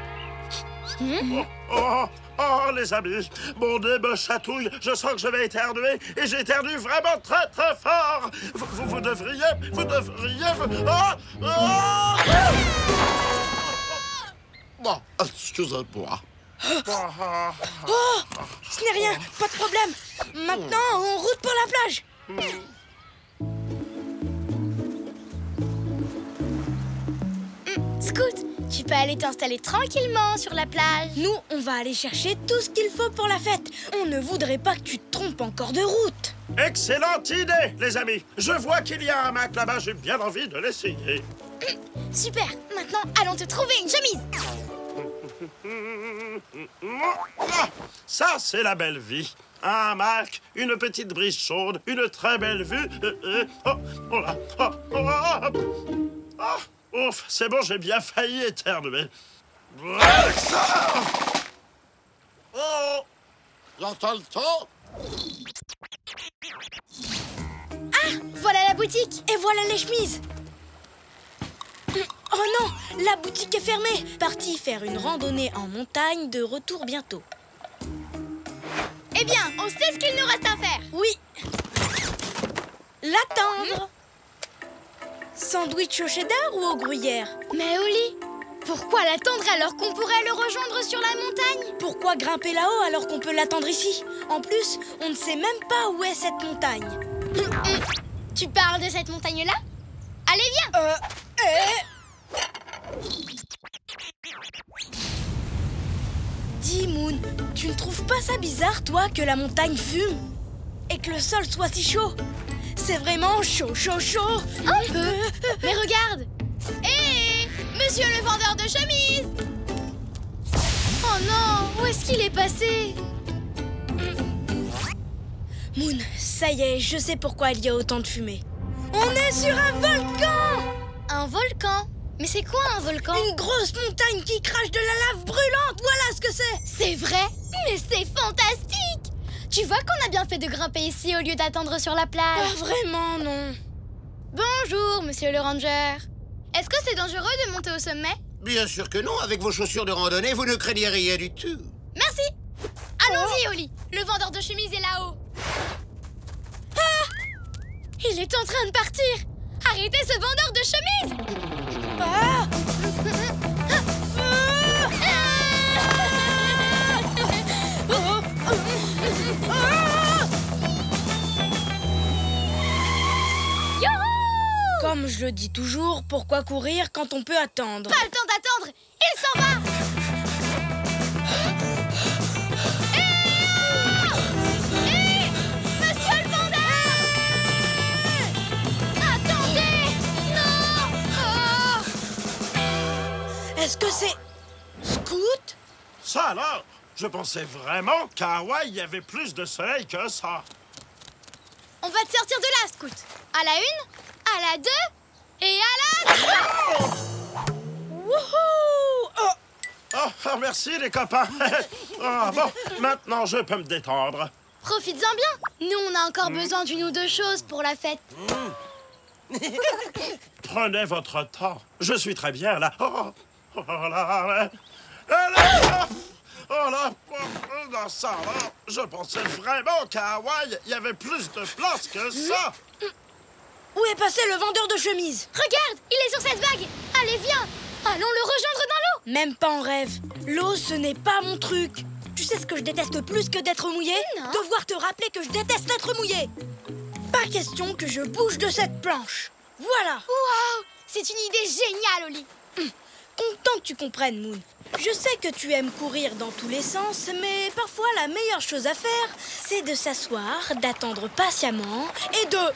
Oh, les amis, mon nez me chatouille. Je sens que je vais éternuer et j'éternue vraiment très, très fort. Vous devriez... Bon, excusez-moi. Oh, ce n'est rien, pas de problème. Maintenant, en route pour la plage. Scoot, tu peux aller t'installer tranquillement sur la plage. Nous, on va aller chercher tout ce qu'il faut pour la fête. On ne voudrait pas que tu te trompes encore de route. Excellente idée, les amis. Je vois qu'il y a un hamac là-bas. J'ai bien envie de l'essayer. Super, maintenant allons te trouver une chemise. Ah, ça, c'est la belle vie. Un hamac, une petite brise chaude, une très belle vue. Oh là. Ouf, c'est bon, j'ai bien failli éternuer. Oh, j'entends le temps. Ah, voilà la boutique. Et voilà les chemises. Oh non, la boutique est fermée. Parti faire une randonnée en montagne, de retour bientôt. Eh bien, on sait ce qu'il nous reste à faire. Oui. L'attendre. Sandwich au cheddar ou au gruyère? Mais Oli, pourquoi l'attendre alors qu'on pourrait le rejoindre sur la montagne? Pourquoi grimper là-haut alors qu'on peut l'attendre ici? En plus, on ne sait même pas où est cette montagne. Tu parles de cette montagne-là? Allez, viens. Dis, Moon, tu ne trouves pas ça bizarre, toi, que la montagne fume? Et que le sol soit si chaud? C'est vraiment chaud. Un peu. Mais regarde. Hé, monsieur le vendeur de chemises. Oh non, où est-ce qu'il est passé? Moon, ça y est, je sais pourquoi il y a autant de fumée. On est sur un volcan! Un volcan? Mais c'est quoi un volcan? Une grosse montagne qui crache de la lave brûlante, voilà ce que c'est! C'est vrai? Mais c'est fantastique! Tu vois qu'on a bien fait de grimper ici au lieu d'attendre sur la plage. Ah, vraiment, non. Bonjour, monsieur le ranger. Est-ce que c'est dangereux de monter au sommet? Bien sûr que non, avec vos chaussures de randonnée, vous ne craignez rien du tout. Merci. Allons-y, Oli. Le vendeur de chemises est là-haut. Ah! Il est en train de partir. Arrêtez ce vendeur de chemises. Ah! Comme je le dis toujours, pourquoi courir quand on peut attendre? Pas le temps d'attendre. Il s'en va. Monsieur le vendeur! Attendez! Non! Est-ce que c'est... Scoot? Ça alors? Je pensais vraiment qu'à Hawaï, il y avait plus de soleil que ça. On va te sortir de là, Scoot. À la 1, à la 2 et à la 3. Wouhou! Oh, merci les copains. Bon, maintenant je peux me détendre. Profites-en bien. Nous, on a encore besoin d'une ou deux choses pour la fête. Prenez votre temps. Je suis très bien là. Oh là. Oh là, dans ça là, je pensais vraiment qu'à Hawaï, il y avait plus de place que ça. Où est passé le vendeur de chemises? Regarde, il est sur cette vague. Allez, viens. Allons le rejoindre dans l'eau. Même pas en rêve. L'eau, ce n'est pas mon truc. Tu sais ce que je déteste plus que d'être mouillé? Non. Devoir te rappeler que je déteste être mouillé. Pas question que je bouge de cette planche. Voilà. Waouh, c'est une idée géniale, Oli. Content que tu comprennes, Moon. Je sais que tu aimes courir dans tous les sens, mais parfois la meilleure chose à faire, c'est de s'asseoir, d'attendre patiemment et de...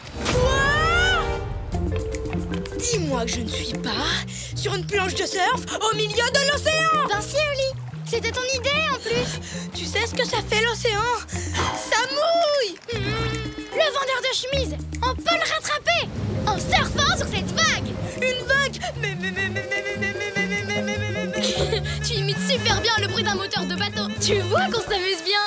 Dis-moi que je ne suis pas sur une planche de surf au milieu de l'océan. Ben si, Oli. C'était ton idée, en plus. Tu sais ce que ça fait, l'océan? Ça mouille. Le vendeur de chemises, on peut le rattraper en surfant sur cette vague. Une vague? Tu imites super bien le bruit d'un moteur de bateau. Tu vois qu'on s'amuse bien.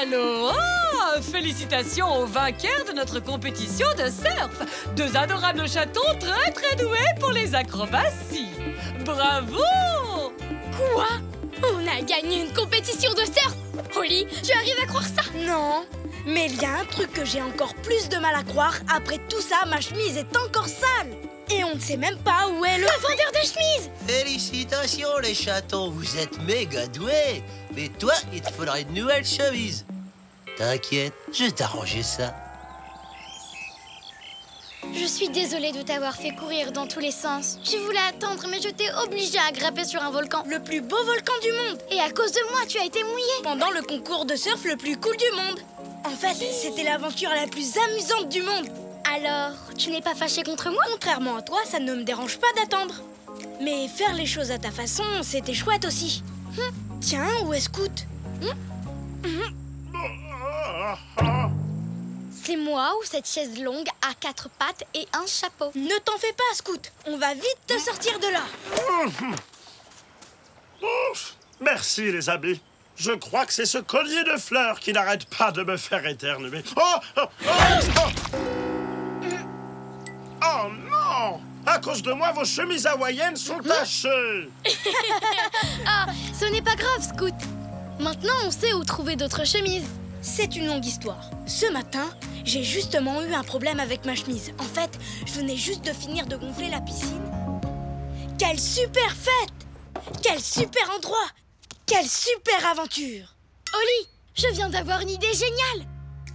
Aloha! Félicitations aux vainqueurs de notre compétition de surf. 2 adorables chatons très doués pour les acrobaties. Bravo! Quoi? On a gagné une compétition de surf! Holly, tu arrives à croire ça? Non, mais il y a un truc que j'ai encore plus de mal à croire. Après tout ça, ma chemise est encore sale. Et on ne sait même pas où est le vendeur de chemises! Félicitations les chatons, vous êtes méga doués. Mais toi, il te faudra une nouvelle chemise. T'inquiète, je vais t'arranger ça. Je suis désolée de t'avoir fait courir dans tous les sens. Je voulais attendre, mais je t'ai obligée à grimper sur un volcan. Le plus beau volcan du monde. Et à cause de moi, tu as été mouillée. Pendant le concours de surf le plus cool du monde. En fait, c'était l'aventure la plus amusante du monde. Alors, tu n'es pas fâchée contre moi? Contrairement à toi, ça ne me dérange pas d'attendre. Mais faire les choses à ta façon, c'était chouette aussi. Tiens, où est Scout? C'est moi ou cette chaise longue à 4 pattes et un chapeau? Ne t'en fais pas, Scout. On va vite te sortir de là. Merci, les amis. Je crois que c'est ce collier de fleurs qui n'arrête pas de me faire éternuer. Oh non! À cause de moi, vos chemises hawaïennes sont tachées. Ah, ce n'est pas grave, Scout. Maintenant, on sait où trouver d'autres chemises. C'est une longue histoire. Ce matin, j'ai justement eu un problème avec ma chemise. En fait, je venais juste de finir de gonfler la piscine. Quelle super fête! Quel super endroit! Quelle super aventure! Holly, je viens d'avoir une idée géniale.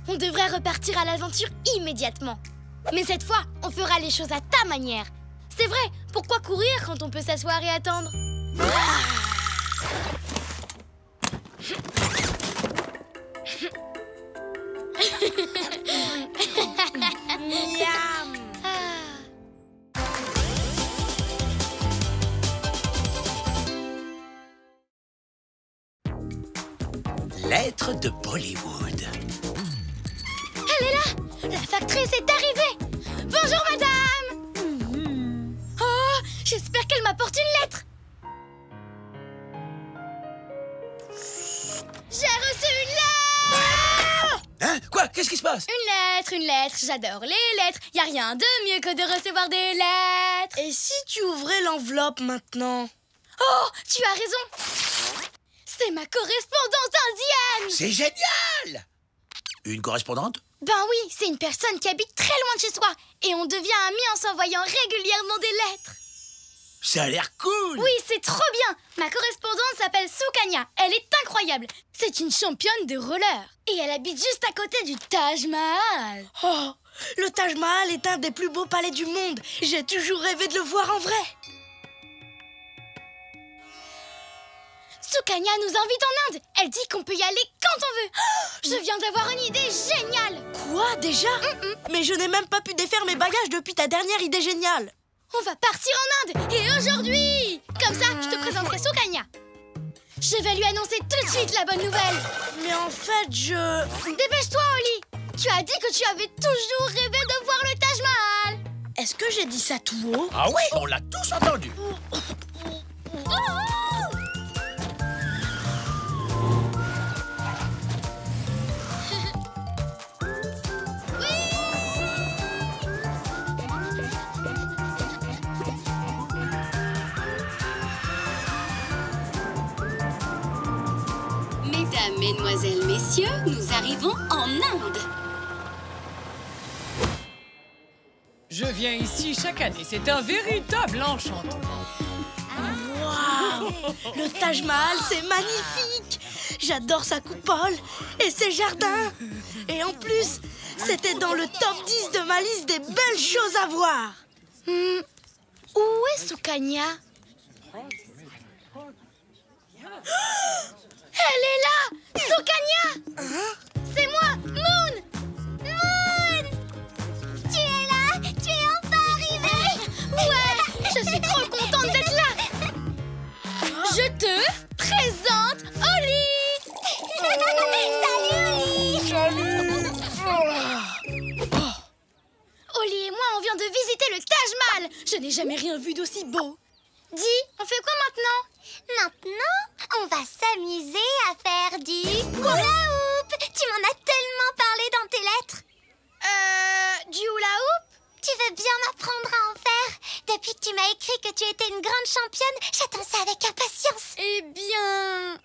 On devrait repartir à l'aventure immédiatement. Mais cette fois, on fera les choses à ta manière. C'est vrai, pourquoi courir quand on peut s'asseoir et attendre? Miam! Lettre de Bollywood. Elle est là! La factrice est arrivée! Bonjour, madame! Oh, j'espère qu'elle m'apporte une lettre! J'ai reçu une lettre! Hein? Quoi? Qu'est-ce qui se passe? Une lettre, j'adore les lettres. Y a rien de mieux que de recevoir des lettres. Et si tu ouvrais l'enveloppe maintenant? Oh, tu as raison! C'est ma correspondante indienne! C'est génial! Une correspondante? Ben oui, c'est une personne qui habite très loin de chez soi. Et on devient amis en s'envoyant régulièrement des lettres. Ça a l'air cool! Oui, c'est trop bien! Ma correspondante s'appelle Sukanya. Elle est incroyable. C'est une championne de roller. Et elle habite juste à côté du Taj Mahal. Oh, le Taj Mahal est un des plus beaux palais du monde. J'ai toujours rêvé de le voir en vrai. Sukanya nous invite en Inde. Elle dit qu'on peut y aller quand on veut. Oh, je viens d'avoir une idée géniale. Quoi, déjà? Mais je n'ai même pas pu défaire mes bagages depuis ta dernière idée géniale. On va partir en Inde. Et aujourd'hui, comme ça, je te présenterai Sukanya. Je vais lui annoncer tout de suite la bonne nouvelle. Mais en fait, Dépêche-toi, Holly. Tu as dit que tu avais toujours rêvé de voir le Taj Mahal. Est-ce que j'ai dit ça tout haut? Ah oui, on l'a tous entendu. Mesdames, Mesdemoiselles, Messieurs, nous arrivons en Inde. Je viens ici chaque année, c'est un véritable enchantement. Waouh! Le Taj Mahal, c'est magnifique! J'adore sa coupole et ses jardins. Et en plus, c'était dans le top 10 de ma liste des belles choses à voir. Où est Sukanya? Elle est là! Sukanya! C'est moi, Moon! Moon! Tu es là? Tu es enfin arrivée? Ouais, je suis trop contente d'être là! Je te présente Holly! Salut, Holly! Holly et moi, on vient de visiter le Taj Mahal. Je n'ai jamais rien vu d'aussi beau. Dis, on fait quoi maintenant? Maintenant, on va s'amuser à faire du hula hoop. Tu m'en as tellement parlé dans tes lettres. Du hula hoop? Tu veux bien m'apprendre à en faire? Depuis que tu m'as écrit que tu étais une grande championne, j'attends ça avec impatience. Eh bien...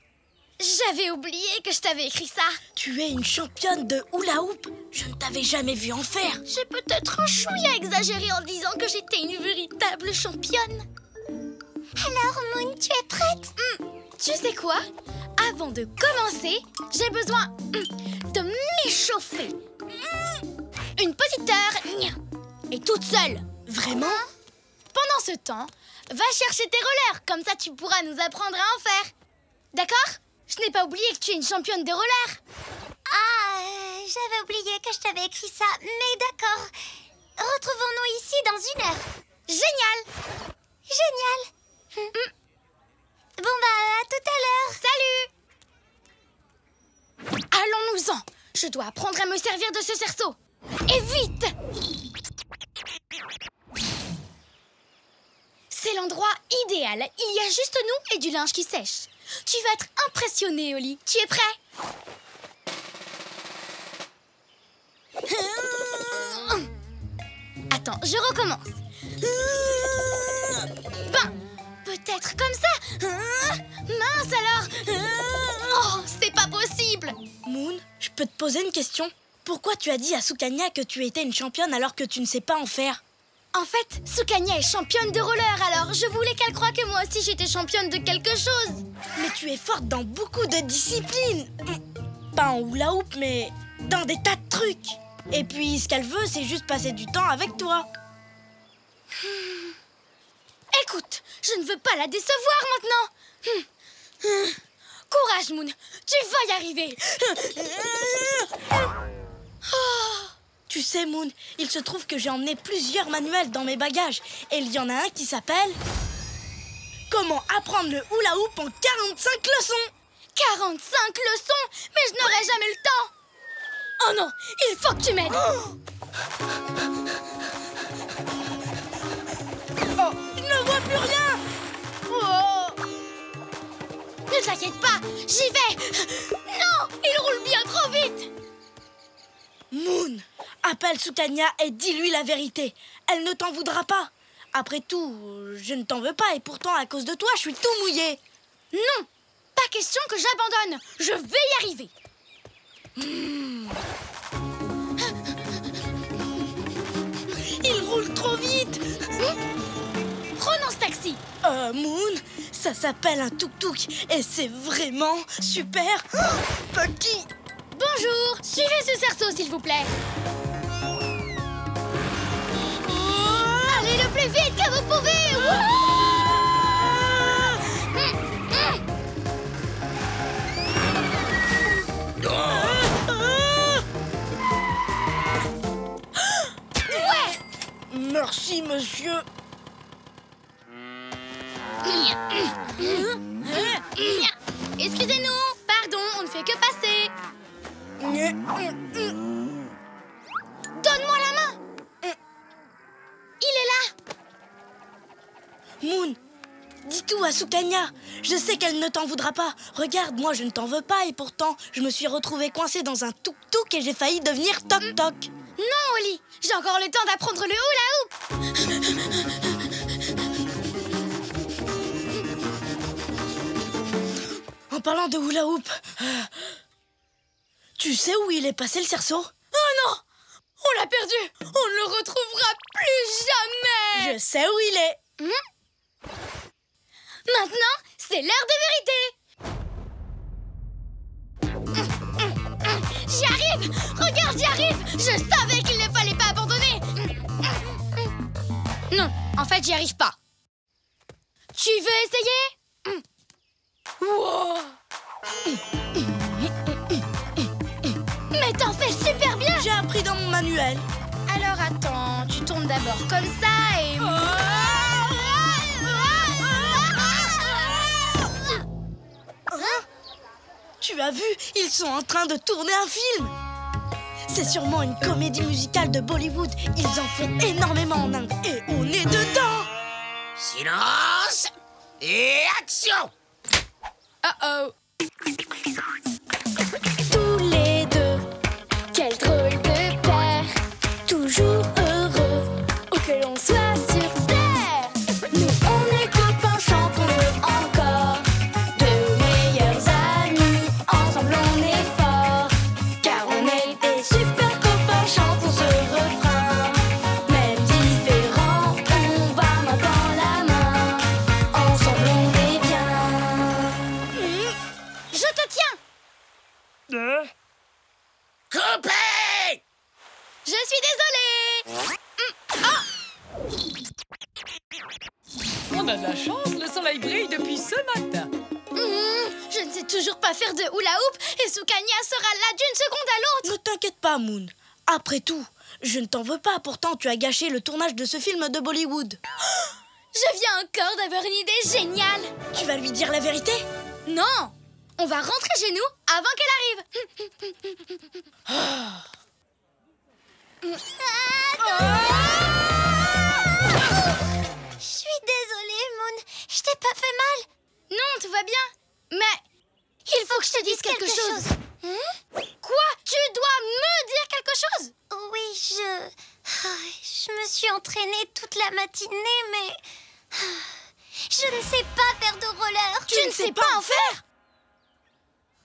J'avais oublié que je t'avais écrit ça. Tu es une championne de hula hoop. Je ne t'avais jamais vue en faire. J'ai peut-être un chouïa exagéré en disant que j'étais une véritable championne. Alors, Moon, tu es prête? Tu sais quoi? Avant de commencer, j'ai besoin de m'échauffer. Une petite heure, et toute seule. Vraiment? Pendant ce temps, va chercher tes rollers. Comme ça, tu pourras nous apprendre à en faire. D'accord? Je n'ai pas oublié que tu es une championne de roller. J'avais oublié que je t'avais écrit ça, mais d'accord. Retrouvons-nous ici dans 1 heure. Génial! Génial! Bon à tout à Salut! l'heure. Allons-nous-en. Je dois apprendre à me servir de ce cerceau. Et vite! C'est l'endroit idéal. Il y a juste nous et du linge qui sèche. Tu vas être impressionné, Oli. Tu es prêt? Attends, je recommence. Ben, peut-être comme ça. Mince alors. Oh, c'est pas possible. Moon, je peux te poser une question? Pourquoi tu as dit à Sukanya que tu étais une championne alors que tu ne sais pas en faire? En fait, Sukanya est championne de roller, alors je voulais qu'elle croie que moi aussi j'étais championne de quelque chose. Mais tu es forte dans beaucoup de disciplines. Pas en hula hoop, mais dans des tas de trucs. Et puis, ce qu'elle veut, c'est juste passer du temps avec toi. Écoute, je ne veux pas la décevoir maintenant. Courage, Moon, tu vas y arriver. Tu sais, Moon, il se trouve que j'ai emmené plusieurs manuels dans mes bagages. Et il y en a un qui s'appelle... Comment apprendre le hula hoop en 45 leçons. 45 leçons? Mais je n'aurai jamais le temps. Oh non, il faut que tu m'aides. Oh, je ne vois plus rien. Oh. Ne t'inquiète pas, j'y vais. Non, il roule bien trop vite. Moon, appelle Sukanya et dis-lui la vérité. Elle ne t'en voudra pas. Après tout, je ne t'en veux pas et pourtant, à cause de toi, je suis tout mouillé. Non, pas question que j'abandonne. Je vais y arriver. Il roule trop vite. Prenons ce taxi. Moon, ça s'appelle un tuk-tuk et c'est vraiment super petit. Bonjour, suivez ce cerceau s'il vous plaît. Allez le plus vite que vous pouvez. Ouais. Merci, monsieur. Excusez-nous, pardon, on ne fait que passer. Donne-moi la main. Il est là. Moon, dis tout à Sukanya. Je sais qu'elle ne t'en voudra pas. Regarde, moi je ne t'en veux pas et pourtant je me suis retrouvée coincée dans un tuk-tuk et j'ai failli devenir toc-toc. Non, Oli, j'ai encore le temps d'apprendre le hula hoop. En parlant de hula hoop, tu sais où il est passé le cerceau? Oh non, on l'a perdu. On ne le retrouvera plus jamais. Je sais où il est. Maintenant, c'est l'heure de vérité. J'y arrive. Regarde, j'y arrive. Je savais qu'il ne fallait pas abandonner. Non, en fait, j'y arrive pas. Tu veux essayer? Wow. Mais t'en fais super bien. J'ai appris dans mon manuel. Alors attends, tu tournes d'abord comme ça et... Tu as vu, ils sont en train de tourner un film. C'est sûrement une comédie musicale de Bollywood. Ils en font énormément en Inde et on est dedans. Silence et action. Uh-oh. Tous les deux, Coupé! Je suis désolée. On a de la chance, le soleil brille depuis ce matin. Je ne sais toujours pas faire de hula hoop et Sukanya sera là d'une seconde à l'autre. Ne t'inquiète pas, Moon. Après tout, je ne t'en veux pas. Pourtant, tu as gâché le tournage de ce film de Bollywood. Je viens encore d'avoir une idée géniale. Tu vas lui dire la vérité? Non, on va rentrer chez nous avant qu'elle arrive. Je suis désolée, Moon. Je t'ai pas fait mal. Non, tout va bien. Mais il faut que je te dise quelque chose. Quoi? Tu dois me dire quelque chose? Oui, je me suis entraînée toute la matinée, mais je ne sais pas faire de roller. Tu ne sais pas en faire?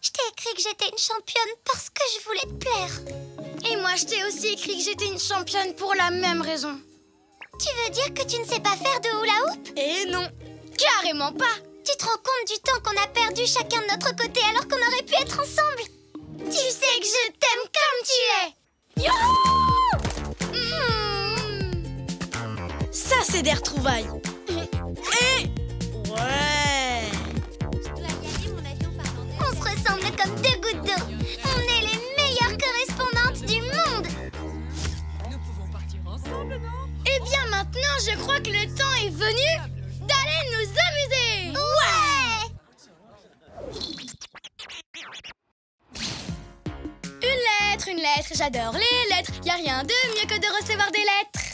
Je t'ai écrit que j'étais une championne parce que je voulais te plaire. Et moi, je t'ai aussi écrit que j'étais une championne pour la même raison. Tu veux dire que tu ne sais pas faire de hula hoop? Eh non. Carrément pas. Tu te rends compte du temps qu'on a perdu chacun de notre côté alors qu'on aurait pu être ensemble? Tu sais que je t'aime comme tu es. Youhou! Ça, c'est des retrouvailles. Et... ouais. Je dois y aller, mon avion part en air. On se ressemble comme deux gouttes d'eau. On est les meilleures correspondantes du monde. Nous pouvons partir ensemble, non? Eh bien, maintenant, je crois que le temps est venu d'aller nous amuser. Ouais! Une lettre, j'adore les lettres. Y a rien de mieux que de recevoir des lettres.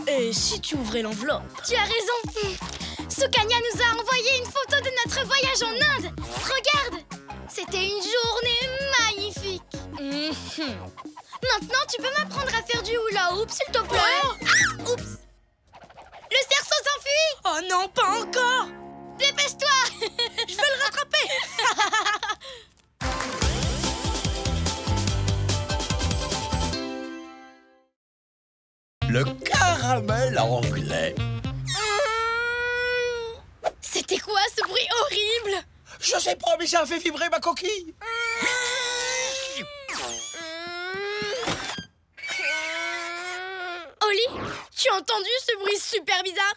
Et si tu ouvrais l'enveloppe? Tu as raison. Sukanya nous a envoyé une photo de notre voyage en Inde. Regarde, c'était une journée magnifique. Maintenant, tu peux m'apprendre à faire du hula hoop, s'il te plaît? Ah, oups! Le cerceau s'enfuit! Oh non, pas encore! Dépêche-toi! Je vais le rattraper! Le caramel anglais. C'était quoi ce bruit horrible? Je sais pas, mais ça a fait vibrer ma coquille. Oli, tu as entendu ce bruit super bizarre?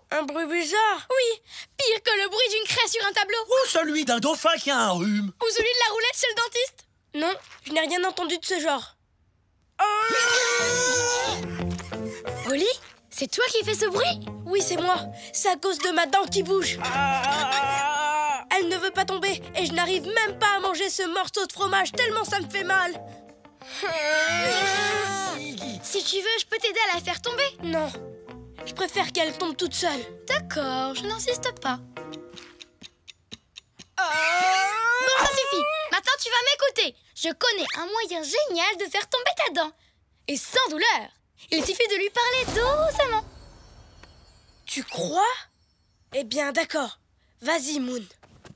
Un bruit bizarre? Oui, pire que le bruit d'une craie sur un tableau. Ou celui d'un dauphin qui a un rhume. Ou celui de la roulette chez le dentiste. Non, je n'ai rien entendu de ce genre. Oli, c'est toi qui fais ce bruit? Oui, c'est moi. C'est à cause de ma dent qui bouge. Elle ne veut pas tomber et je n'arrive même pas à manger ce morceau de fromage tellement ça me fait mal. Si tu veux, je peux t'aider à la faire tomber. Non, je préfère qu'elle tombe toute seule. D'accord, je n'insiste pas. Bon, ça suffit. Maintenant, tu vas m'écouter. Je connais un moyen génial de faire tomber ta dent. Et sans douleur. Il suffit de lui parler doucement. Tu crois? Eh bien, d'accord. Vas-y, Moon.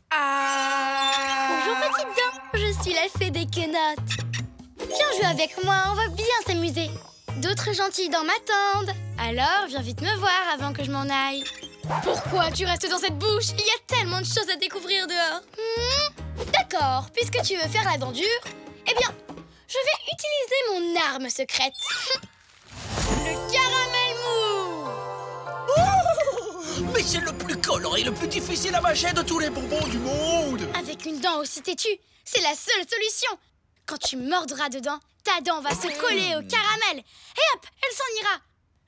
Bonjour, petite dent. Je suis la fée des quenottes. Viens jouer avec moi, on va bien s'amuser. D'autres gentilles dents m'attendent. Alors, viens vite me voir avant que je m'en aille. Pourquoi tu restes dans cette bouche? Il y a tellement de choses à découvrir dehors. D'accord, puisque tu veux faire la dent dure, eh bien, je vais utiliser mon arme secrète. Le caramel mou. Mais c'est le plus coloré, le plus difficile à mâcher de tous les bonbons du monde. Avec une dent aussi têtue, c'est la seule solution. Quand tu mordras dedans, ta dent va se coller au caramel. Et hop, elle s'en ira.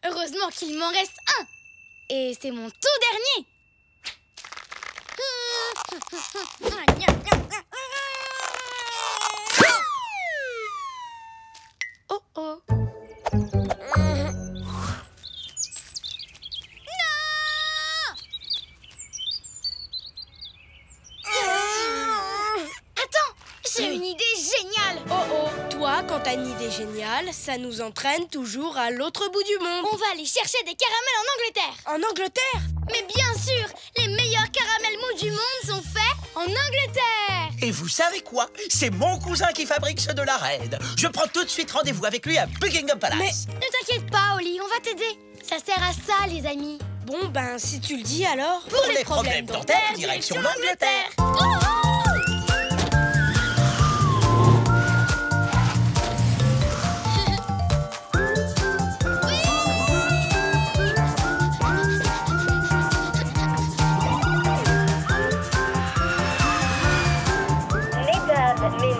Heureusement qu'il m'en reste un. Et c'est mon tout dernier. Oh oh. J'ai une idée géniale. Oh oh, toi, quand t'as une idée géniale, ça nous entraîne toujours à l'autre bout du monde. On va aller chercher des caramels en Angleterre. En Angleterre? Mais bien sûr, les meilleurs caramels mous du monde sont faits en Angleterre. Et vous savez quoi? C'est mon cousin qui fabrique ceux de la reine. Je prends tout de suite rendez-vous avec lui à Buckingham Palace. Mais ne t'inquiète pas, Oli, on va t'aider. Ça sert à ça, les amis. Bon, ben, si tu le dis alors... Pour les problèmes dentaires, direction l'Angleterre.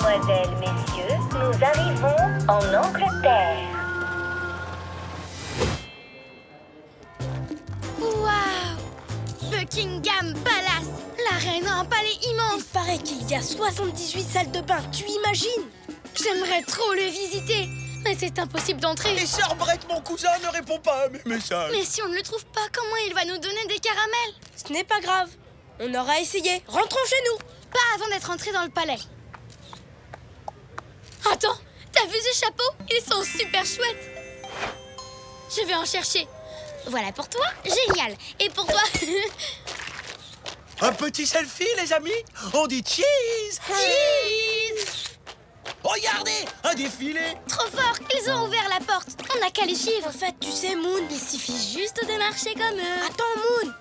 mesdemoiselles, messieurs, nous arrivons en Angleterre. Waouh! Buckingham Palace! La reine a un palais immense! Il paraît qu'il y a 78 salles de bain, tu imagines? J'aimerais trop le visiter, mais c'est impossible d'entrer. Et Sir Brett, mon cousin, ne répond pas à mes messages. Mais si on ne le trouve pas, comment il va nous donner des caramels? Ce n'est pas grave. On aura essayé. Rentrons chez nous. Pas avant d'être entrés dans le palais. Attends, t'as vu ce chapeau? Ils sont super chouettes. Je vais en chercher. Voilà pour toi, génial. Et pour toi? Un petit selfie, les amis? On dit cheese! Cheese! Regardez, un défilé! Trop fort, ils ont ouvert la porte. On n'a qu'à les suivre. En fait, tu sais, Moon, Il suffit juste de marcher comme eux. Attends, Moon.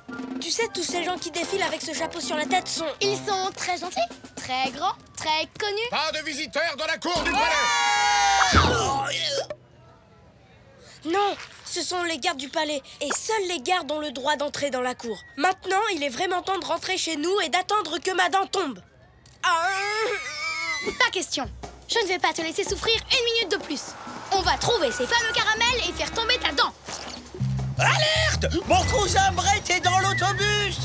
Tu sais, tous ces gens qui défilent avec ce chapeau sur la tête sont... Ils sont très gentils, très grands, très connus. Pas de visiteurs dans la cour du palais! Non, ce sont les gardes du palais. Et seuls les gardes ont le droit d'entrer dans la cour. Maintenant, il est vraiment temps de rentrer chez nous et d'attendre que ma dent tombe. Pas question. Je ne vais pas te laisser souffrir une minute de plus. On va trouver ces fameux caramels et faire tomber ta dent. Alerte! Mon cousin Brett est dans l'autobus!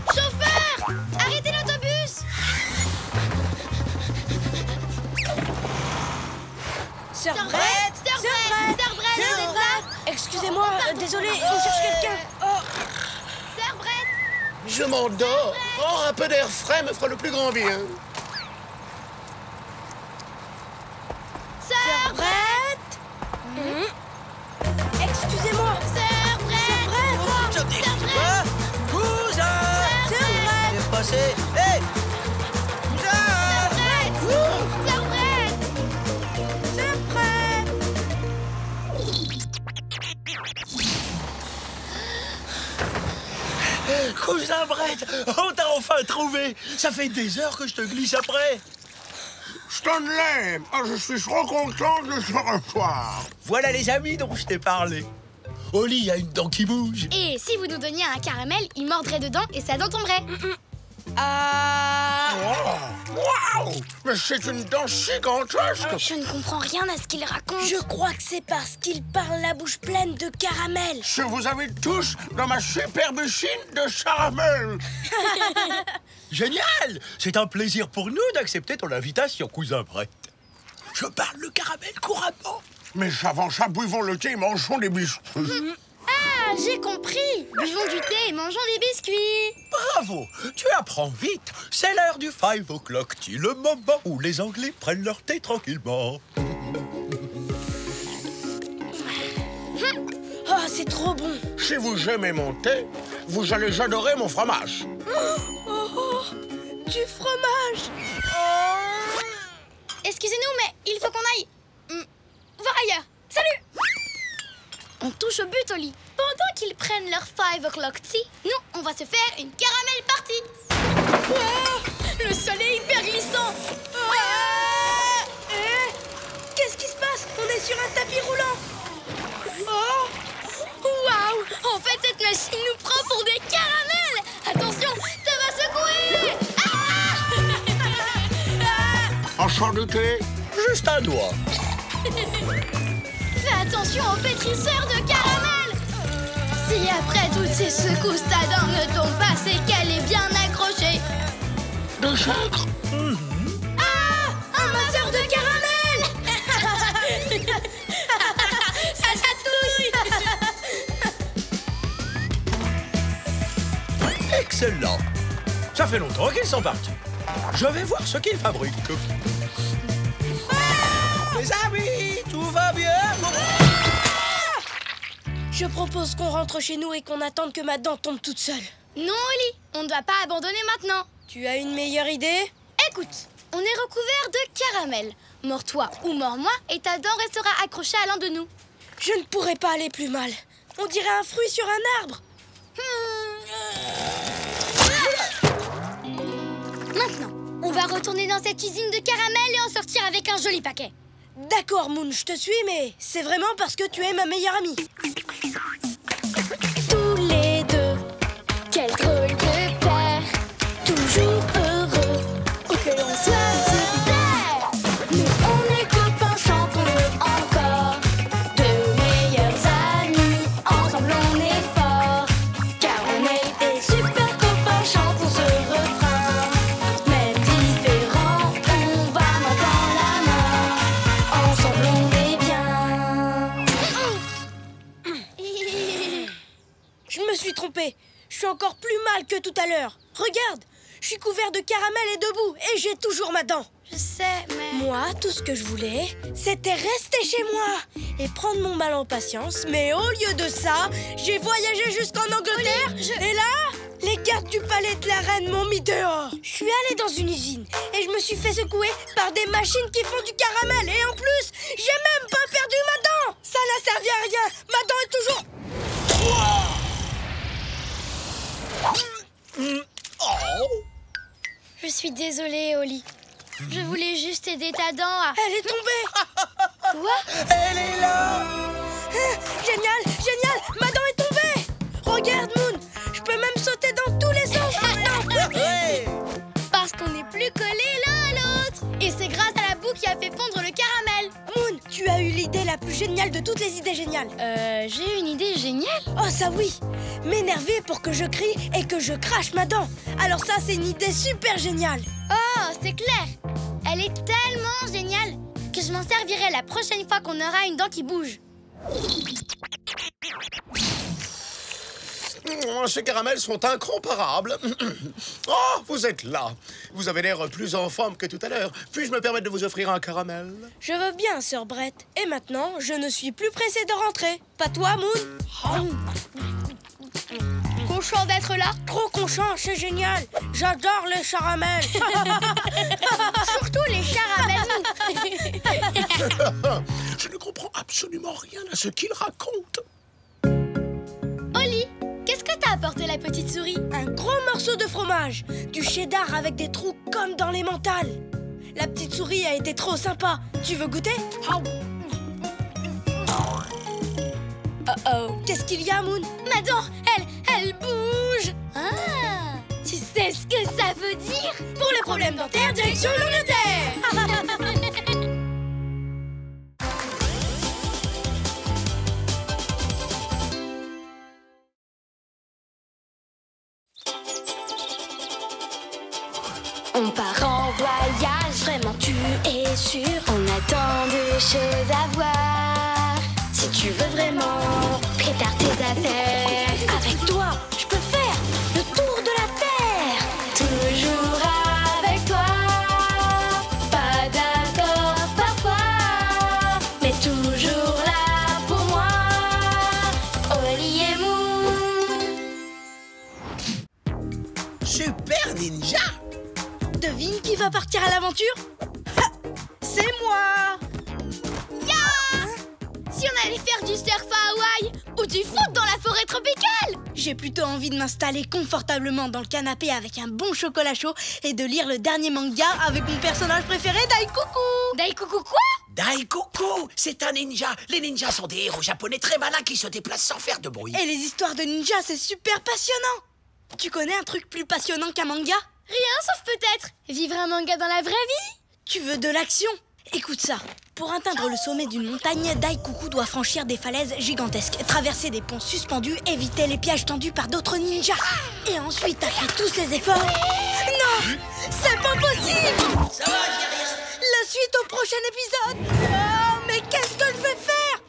Chauffeur! Arrêtez l'autobus! Sir Brett! Sir Brett, vous êtes là? Excusez-moi, désolé, on cherche quelqu'un. Sir Brett! Je m'endors. Oh, un peu d'air frais me fera le plus grand bien. Sir Brett! Excusez-moi. Sir Brett! Sir Brett! Cousin! Sir Brett! Qu'est-ce passé? Hé! Sir Brett! Sir Brett! Cousin Brett, on t'a enfin trouvé. Ça fait des heures que je te glisse après. Stanley, je suis trop content de te revoir. Voilà les amis dont je t'ai parlé. Oli, il y a une dent qui bouge. Et si vous nous donniez un caramel, il mordrait dedans et sa dent tomberait. Waouh! Mais c'est une dent gigantesque. Je ne comprends rien à ce qu'il raconte. Je crois que c'est parce qu'il parle la bouche pleine de caramel. Je vous invite tous dans ma superbe chine de caramel. Génial! C'est un plaisir pour nous d'accepter ton invitation, cousin Brett. Je parle le caramel couramment. Mais avant ça, buvons le thé et mangeons des biscuits. Ah, j'ai compris. Buvons du thé et mangeons des biscuits. Bravo! Tu apprends vite. C'est l'heure du 5 o'clock tea, le moment où les Anglais prennent leur thé tranquillement. Oh, c'est trop bon. Si vous aimez mon thé, vous allez adorer mon fromage. Du fromage. Excusez-nous, mais il faut qu'on aille voir ailleurs. Salut! On touche au but, Oli. Pendant qu'ils prennent leur 5 o'clock tea, nous, on va se faire une caramel party. Wow, le sol est hyper glissant. Qu'est-ce qui se passe? On est sur un tapis roulant. Waouh! En fait, cette machine nous prend pour des caramels. Attention, ça va secouer. Enchanté. Juste un doigt. Fais attention aux pétrisseurs de caramel. Si après toutes ces secousses, ta dent ne tombe pas, c'est qu'elle est bien accrochée. De sucre. Ah! Un masseur de caramel. Ça chatouille. Excellent. Ça fait longtemps qu'ils sont partis. Je vais voir ce qu'ils fabriquent. Les amis, tout va bien? Je propose qu'on rentre chez nous et qu'on attende que ma dent tombe toute seule. Non, Oli, on ne doit pas abandonner maintenant. Tu as une meilleure idée? Écoute, on est recouvert de caramel. Mords-toi ou mords-moi et ta dent restera accrochée à l'un de nous. Je ne pourrais pas aller plus mal. On dirait un fruit sur un arbre. Maintenant, on va retourner dans cette usine de caramel et en sortir avec un joli paquet. D'accord, Moon, je te suis, mais c'est vraiment parce que tu es ma meilleure amie. Tous les deux, quel drôle de paire, toujours suis encore plus mal que tout à l'heure. Regarde, je suis couvert de caramel et debout et j'ai toujours ma dent. Je sais, mais... Moi, tout ce que je voulais, c'était rester chez moi et prendre mon mal en patience. Mais au lieu de ça, j'ai voyagé jusqu'en Angleterre. Et là, les gardes du palais de la reine m'ont mis dehors. Je suis allée dans une usine et je me suis fait secouer par des machines qui font du caramel. Et en plus, j'ai même pas perdu ma dent. Ça n'a servi à rien. Ma dent est toujours... Je suis désolée, Oli. Je voulais juste aider ta dent à... Elle est tombée. Quoi? Elle est là. Génial, génial, ma dent est tombée. Regarde, Moon, je peux même sauter dans tous les sens maintenant. Parce qu'on n'est plus collés l'un à l'autre. Et c'est grâce à la boue qui a fait fondre le caramel. Moon, tu as eu l'idée la plus géniale de toutes les idées géniales. J'ai une idée géniale. Oh, ça oui. M'énerver pour que je crie et que je crache ma dent. Alors ça, c'est une idée super géniale. Oh, c'est clair. Elle est tellement géniale que je m'en servirai la prochaine fois qu'on aura une dent qui bouge. Ces caramels sont incomparables. Oh, vous êtes là. Vous avez l'air plus en forme que tout à l'heure. Puis-je me permettre de vous offrir un caramel? Je veux bien, sœur Brett. Et maintenant, je ne suis plus pressée de rentrer. Pas toi, Moon? Content d'être là. Trop content, c'est génial. J'adore les caramels. Surtout les caramels. Je ne comprends absolument rien à ce qu'il raconte. Oli, qu'est-ce que t'as apporté la petite souris? Un gros morceau de fromage. Du cheddar avec des trous comme dans les mentales. La petite souris a été trop sympa. Tu veux goûter? Oh, qu'est-ce qu'il y a, Moon? Ma dent, elle bouge. Ah, tu sais ce que ça veut dire? Pour les problèmes dentaires, direction l'Angleterre. On part en voyage, vraiment tu es sûr. On a tant de choses à voir. Si tu veux vraiment, prépare tes affaires. Avec toi, je peux faire le tour de la terre. Toujours avec toi. Pas d'accord parfois, mais toujours là pour moi. Oli et Moon. Super Ninja! Devine qui va partir à l'aventure? C'est moi! Si on allait faire du surf à Hawaï ou du foot dans la forêt tropicale! J'ai plutôt envie de m'installer confortablement dans le canapé avec un bon chocolat chaud et de lire le dernier manga avec mon personnage préféré, Daikoku! Daikoku quoi? Daikoku, c'est un ninja. Les ninjas sont des héros japonais très malins qui se déplacent sans faire de bruit. Et les histoires de ninjas, c'est super passionnant! Tu connais un truc plus passionnant qu'un manga? Rien sauf peut-être vivre un manga dans la vraie vie. Tu veux de l'action? Écoute ça. Pour atteindre le sommet d'une montagne, Daikoku doit franchir des falaises gigantesques, traverser des ponts suspendus, éviter les pièges tendus par d'autres ninjas. Et ensuite, après tous ces efforts... Non! C'est pas possible! Ça va, j'ai rien. La suite au prochain épisode! Oh, mais qu'est-ce que je vais faire?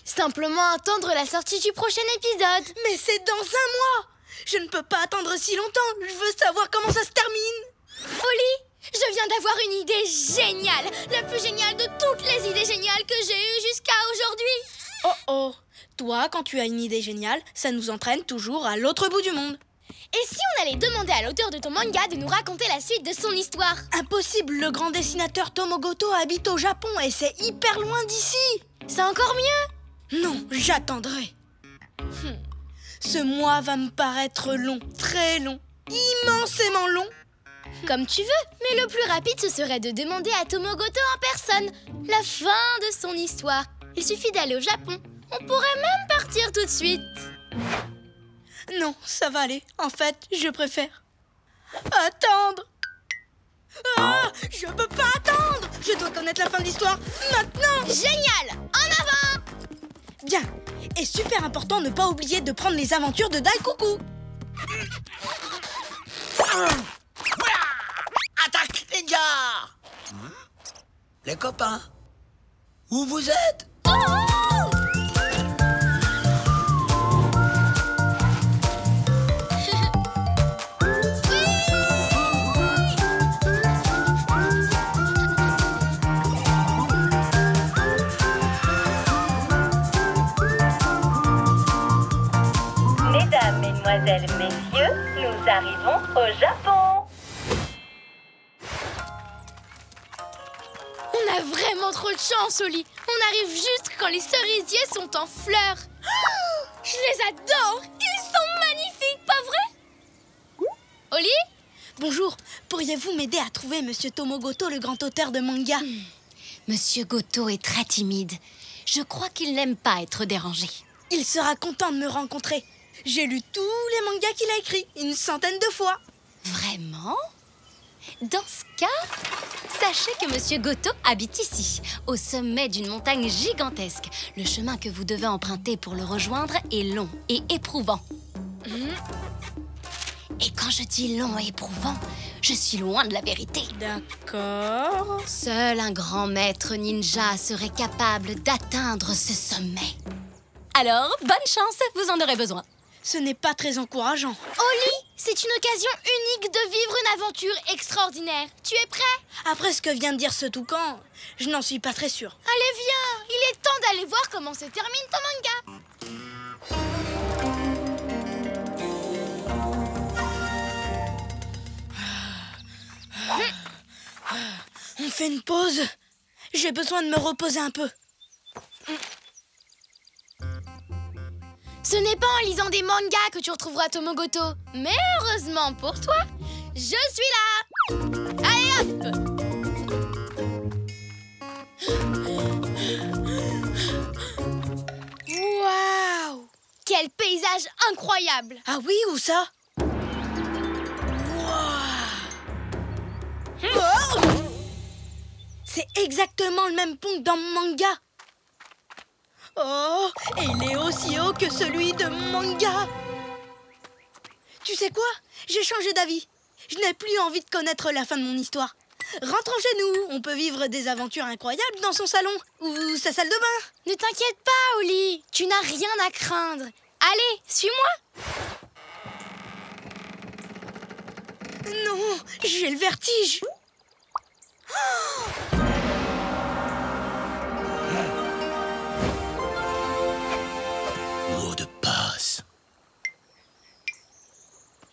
Simplement attendre la sortie du prochain épisode. Mais c'est dans 1 mois! Je ne peux pas attendre si longtemps. Je veux savoir comment ça se termine. Oli, je viens d'avoir une idée géniale. La plus géniale de toutes les idées géniales que j'ai eues jusqu'à aujourd'hui. Oh oh. Toi, quand tu as une idée géniale, ça nous entraîne toujours à l'autre bout du monde. Et si on allait demander à l'auteur de ton manga de nous raconter la suite de son histoire? Impossible, le grand dessinateur Tomogoto habite au Japon et c'est hyper loin d'ici. C'est encore mieux. Non, j'attendrai. Ce mois va me paraître long, très long, immensément long. Comme tu veux, mais le plus rapide ce serait de demander à Tomogoto en personne la fin de son histoire. Il suffit d'aller au Japon. On pourrait même partir tout de suite. Non, ça va aller. En fait, je préfère attendre. Ah, je peux pas attendre. Je dois connaître la fin de l'histoire maintenant. Génial. En avant. Bien. Et super important, ne pas oublier de prendre les aventures de Daikoku. Attaque, les gars! Les copains, où vous êtes? nous arrivons au Japon. On a vraiment trop de chance, Oli. On arrive juste quand les cerisiers sont en fleurs. Oh, je les adore. Ils sont magnifiques, pas vrai? Oli? Bonjour, pourriez-vous m'aider à trouver Monsieur Tomogoto, le grand auteur de manga? Monsieur Goto est très timide. Je crois qu'il n'aime pas être dérangé. Il sera content de me rencontrer. J'ai lu tous les mangas qu'il a écrits, une centaine de fois. Vraiment? Dans ce cas, sachez que Monsieur Goto habite ici, au sommet d'une montagne gigantesque. Le chemin que vous devez emprunter pour le rejoindre est long et éprouvant. Et quand je dis long et éprouvant, je suis loin de la vérité. D'accord. Seul un grand maître ninja serait capable d'atteindre ce sommet. Alors, bonne chance, vous en aurez besoin. Ce n'est pas très encourageant. Oli, c'est une occasion unique de vivre une aventure extraordinaire. Tu es prêt? Après ce que vient de dire ce toucan, je n'en suis pas très sûre. Allez, viens. Il est temps d'aller voir comment se termine ton manga. On fait une pause. J'ai besoin de me reposer un peu. Ce n'est pas en lisant des mangas que tu retrouveras Tomogoto. Mais heureusement pour toi, je suis là. Allez hop! Waouh! Quel paysage incroyable! Ah oui, où ça? Oh! C'est exactement le même pont que dans mon manga. Oh, et il est aussi haut que celui de mon manga. Tu sais quoi? J'ai changé d'avis. Je n'ai plus envie de connaître la fin de mon histoire. Rentrons chez nous. On peut vivre des aventures incroyables dans son salon ou sa salle de bain. Ne t'inquiète pas, Oli. Tu n'as rien à craindre. Allez, suis-moi. Non, j'ai le vertige. Mot de passe.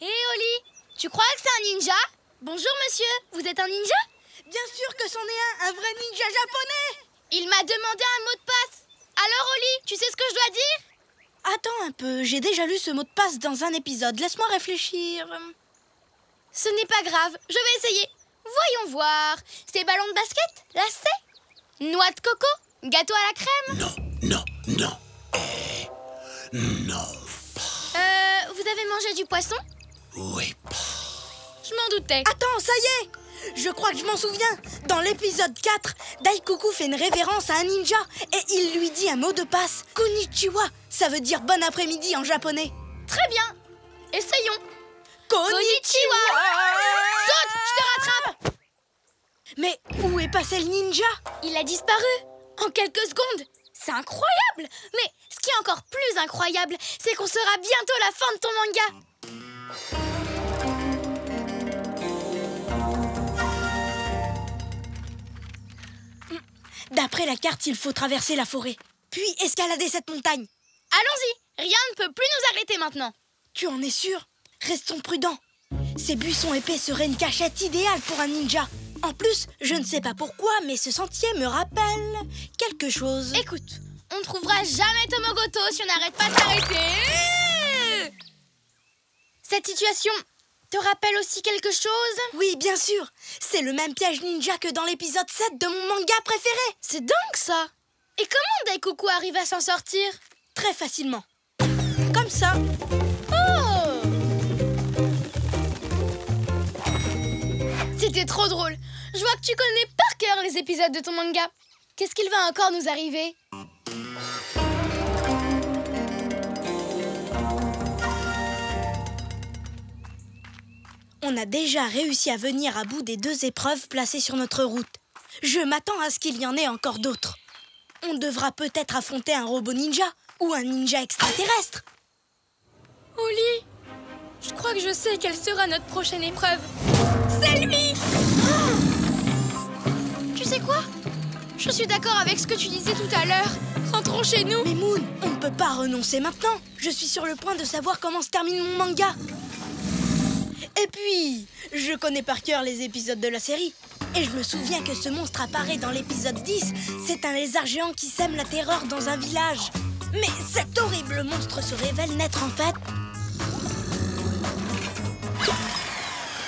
Hé, Oli, tu crois que c'est un ninja? Bonjour, monsieur. Vous êtes un ninja? Bien sûr que c'en est un vrai ninja japonais. Il m'a demandé un mot de passe. Alors, Oli, tu sais ce que je dois dire? Attends un peu, j'ai déjà lu ce mot de passe dans un épisode. Laisse-moi réfléchir. Ce n'est pas grave, je vais essayer. Voyons voir. C'est ballon de basket, lacet, noix de coco, gâteau à la crème. Non. Non. Vous avez mangé du poisson? Oui. Je m'en doutais. Attends, ça y est! Je crois que je m'en souviens. Dans l'épisode 4, Daikoku fait une révérence à un ninja et il lui dit un mot de passe. Konnichiwa, ça veut dire bon après-midi en japonais. Très bien. Essayons. Konnichiwa! Saute, je te rattrape. Mais où est passé le ninja? Il a disparu. En quelques secondes. C'est incroyable. Mais ce qui est encore plus incroyable, c'est qu'on saura bientôt la fin de ton manga. D'après la carte, il faut traverser la forêt, puis escalader cette montagne. Allons-y, rien ne peut plus nous arrêter maintenant. Tu en es sûr? Restons prudents. Ces buissons épais seraient une cachette idéale pour un ninja. En plus, je ne sais pas pourquoi, mais ce sentier me rappelle quelque chose. Écoute, on ne trouvera jamais Tomogoto si on n'arrête pas de s'arrêter. Cette situation te rappelle aussi quelque chose? Oui, bien sûr. C'est le même piège ninja que dans l'épisode 7 de mon manga préféré. C'est dingue, ça. Et comment Daikoku arrive à s'en sortir? Très facilement. Comme ça. Oh! C'était trop drôle. Je vois que tu connais par cœur les épisodes de ton manga. Qu'est-ce qu'il va encore nous arriver? On a déjà réussi à venir à bout des 2 épreuves placées sur notre route. Je m'attends à ce qu'il y en ait encore d'autres. On devra peut-être affronter un robot ninja ou un ninja extraterrestre. Oli, je crois que je sais quelle sera notre prochaine épreuve. C'est lui! Tu sais quoi? Je suis d'accord avec ce que tu disais tout à l'heure. Rentrons chez nous. Mais Moon, on ne peut pas renoncer maintenant. Je suis sur le point de savoir comment se termine mon manga. Et puis, je connais par cœur les épisodes de la série. Et je me souviens que ce monstre apparaît dans l'épisode 10. C'est un lézard géant qui sème la terreur dans un village. Mais cet horrible monstre se révèle n'être en fait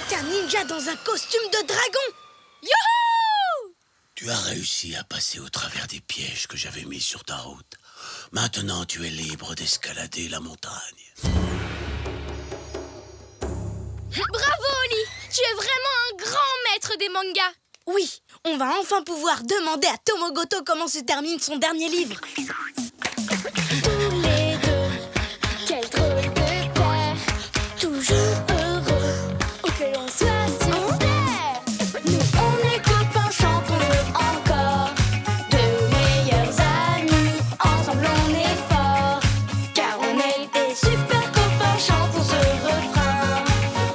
qu'un ninja dans un costume de dragon. Youhou! Tu as réussi à passer au travers des pièges que j'avais mis sur ta route. Maintenant, tu es libre d'escalader la montagne. Bravo, Oli! Tu es vraiment un grand maître des mangas. Oui, on va enfin pouvoir demander à Tomogoto comment se termine son dernier livre. Tous les deux, quel drôle de père, toujours heureux, où que l'on soit sur terre. Nous on est copains, chantons-le encore, de meilleurs amis, ensemble on est forts, car on est des super copains, chantons ce refrain.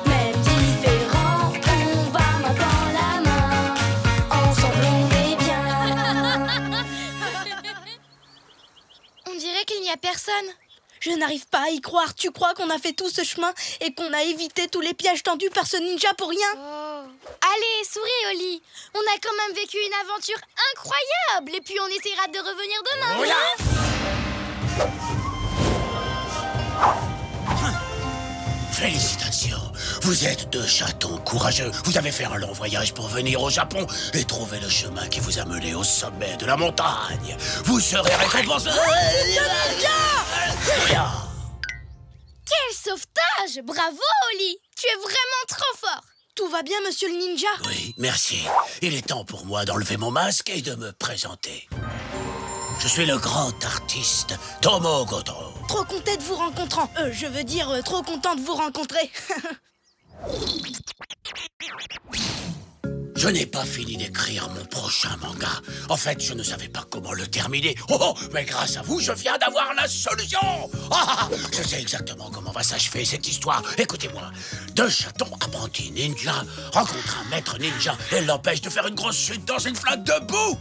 Même différents, on va main dans la main, ensemble on est bien. On dirait qu'il n'y a personne. Je n'arrive pas à y croire. Tu crois qu'on a fait tout ce chemin et qu'on a évité tous les pièges tendus par ce ninja pour rien? Oh. Allez, souris, Oli. On a quand même vécu une aventure incroyable. Et puis on essaiera de revenir demain. Oh, yeah. Félicitations. Vous êtes deux chatons courageux. Vous avez fait un long voyage pour venir au Japon et trouver le chemin qui vous a mené au sommet de la montagne. Vous serez récompensés. Quel sauvetage! Bravo, Oli. Tu es vraiment trop fort. Tout va bien, monsieur le ninja? Oui, merci. Il est temps pour moi d'enlever mon masque et de me présenter. Je suis le grand artiste Tomogoto. Trop content de vous rencontrant. Je veux dire, trop content de vous rencontrer. Je n'ai pas fini d'écrire mon prochain manga. En fait, je ne savais pas comment le terminer. Oh, mais grâce à vous, je viens d'avoir la solution. Je sais exactement comment va s'achever cette histoire. Écoutez-moi. Deux chatons apprentis ninja rencontrent un maître ninja et l'empêche de faire une grosse chute dans une flaque de boue.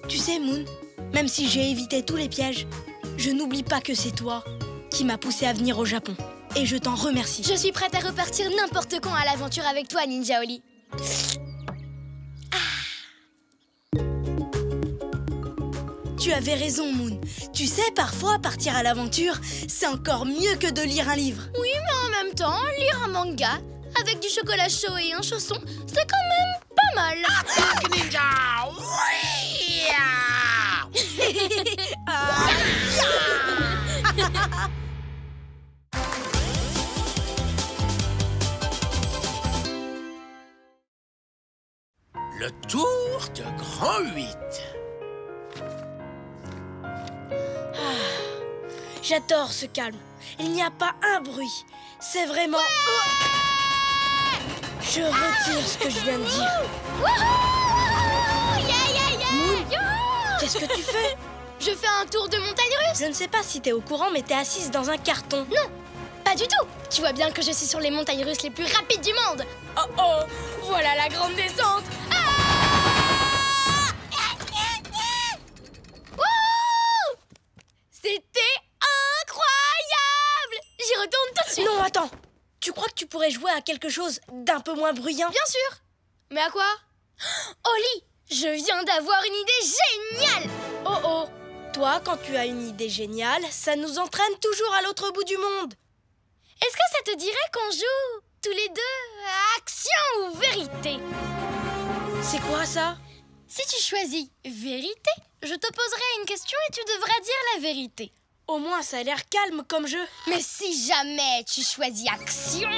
Tu sais, Moon, même si j'ai évité tous les pièges, je n'oublie pas que c'est toi qui m'as poussé à venir au Japon. Et je t'en remercie. Je suis prête à repartir n'importe quand à l'aventure avec toi, Ninja Oli. Tu avais raison, Moon. Tu sais, parfois, partir à l'aventure, c'est encore mieux que de lire un livre. Oui, mais en même temps, lire un manga avec du chocolat chaud et un chausson, c'est quand même pas mal. Attaque ninja! Oui! Le tour de Grand 8. J'adore ce calme. Il n'y a pas un bruit. C'est vraiment... Je retire ce que je viens de dire. Moon, qu'est-ce que tu fais? Je fais un tour de montagne russe. Je ne sais pas si t'es au courant, mais t'es assise dans un carton. Non, pas du tout. Tu vois bien que je suis sur les montagnes russes les plus rapides du monde. Oh oh, voilà la grande descente. C'était incroyable. J'y retourne tout de suite. Non, attends. Tu crois que tu pourrais jouer à quelque chose d'un peu moins bruyant? Bien sûr. Mais à quoi? Oli, je viens d'avoir une idée géniale. Oh oh. Toi, quand tu as une idée géniale, ça nous entraîne toujours à l'autre bout du monde. Est-ce que ça te dirait qu'on joue tous les deux à action ou vérité? C'est quoi ça? Si tu choisis vérité, je te poserai une question et tu devras dire la vérité. Au moins, ça a l'air calme comme jeu. Mais si jamais tu choisis action,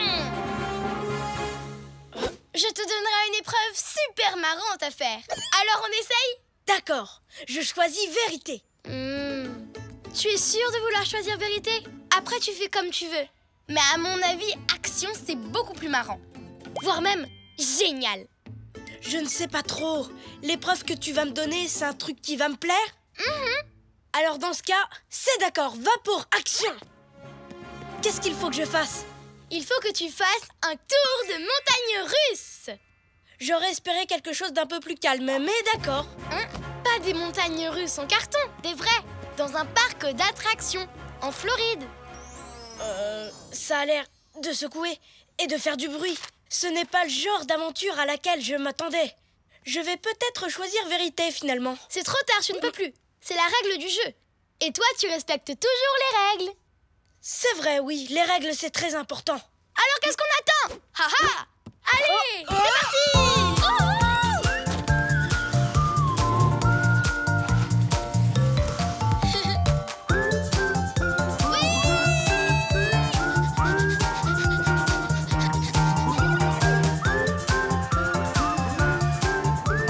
je te donnerai une épreuve super marrante à faire. Alors on essaye? D'accord, je choisis vérité. Tu es sûr de vouloir choisir vérité? Après, tu fais comme tu veux. Mais à mon avis, action, c'est beaucoup plus marrant. Voire même génial. Je ne sais pas trop. L'épreuve que tu vas me donner, c'est un truc qui va me plaire? Alors dans ce cas, c'est d'accord, va pour action. Qu'est-ce qu'il faut que je fasse? Il faut que tu fasses un tour de montagne russe. J'aurais espéré quelque chose d'un peu plus calme, mais d'accord. Pas des montagnes russes en carton, des vraies. Dans un parc d'attractions, en Floride. Ça a l'air de secouer et de faire du bruit. Ce n'est pas le genre d'aventure à laquelle je m'attendais. Je vais peut-être choisir vérité finalement. C'est trop tard, tu ne peux plus. C'est la règle du jeu. Et toi, tu respectes toujours les règles. C'est vrai, oui, les règles c'est très important. Alors qu'est-ce qu'on attend? Haha! Allez, c'est parti!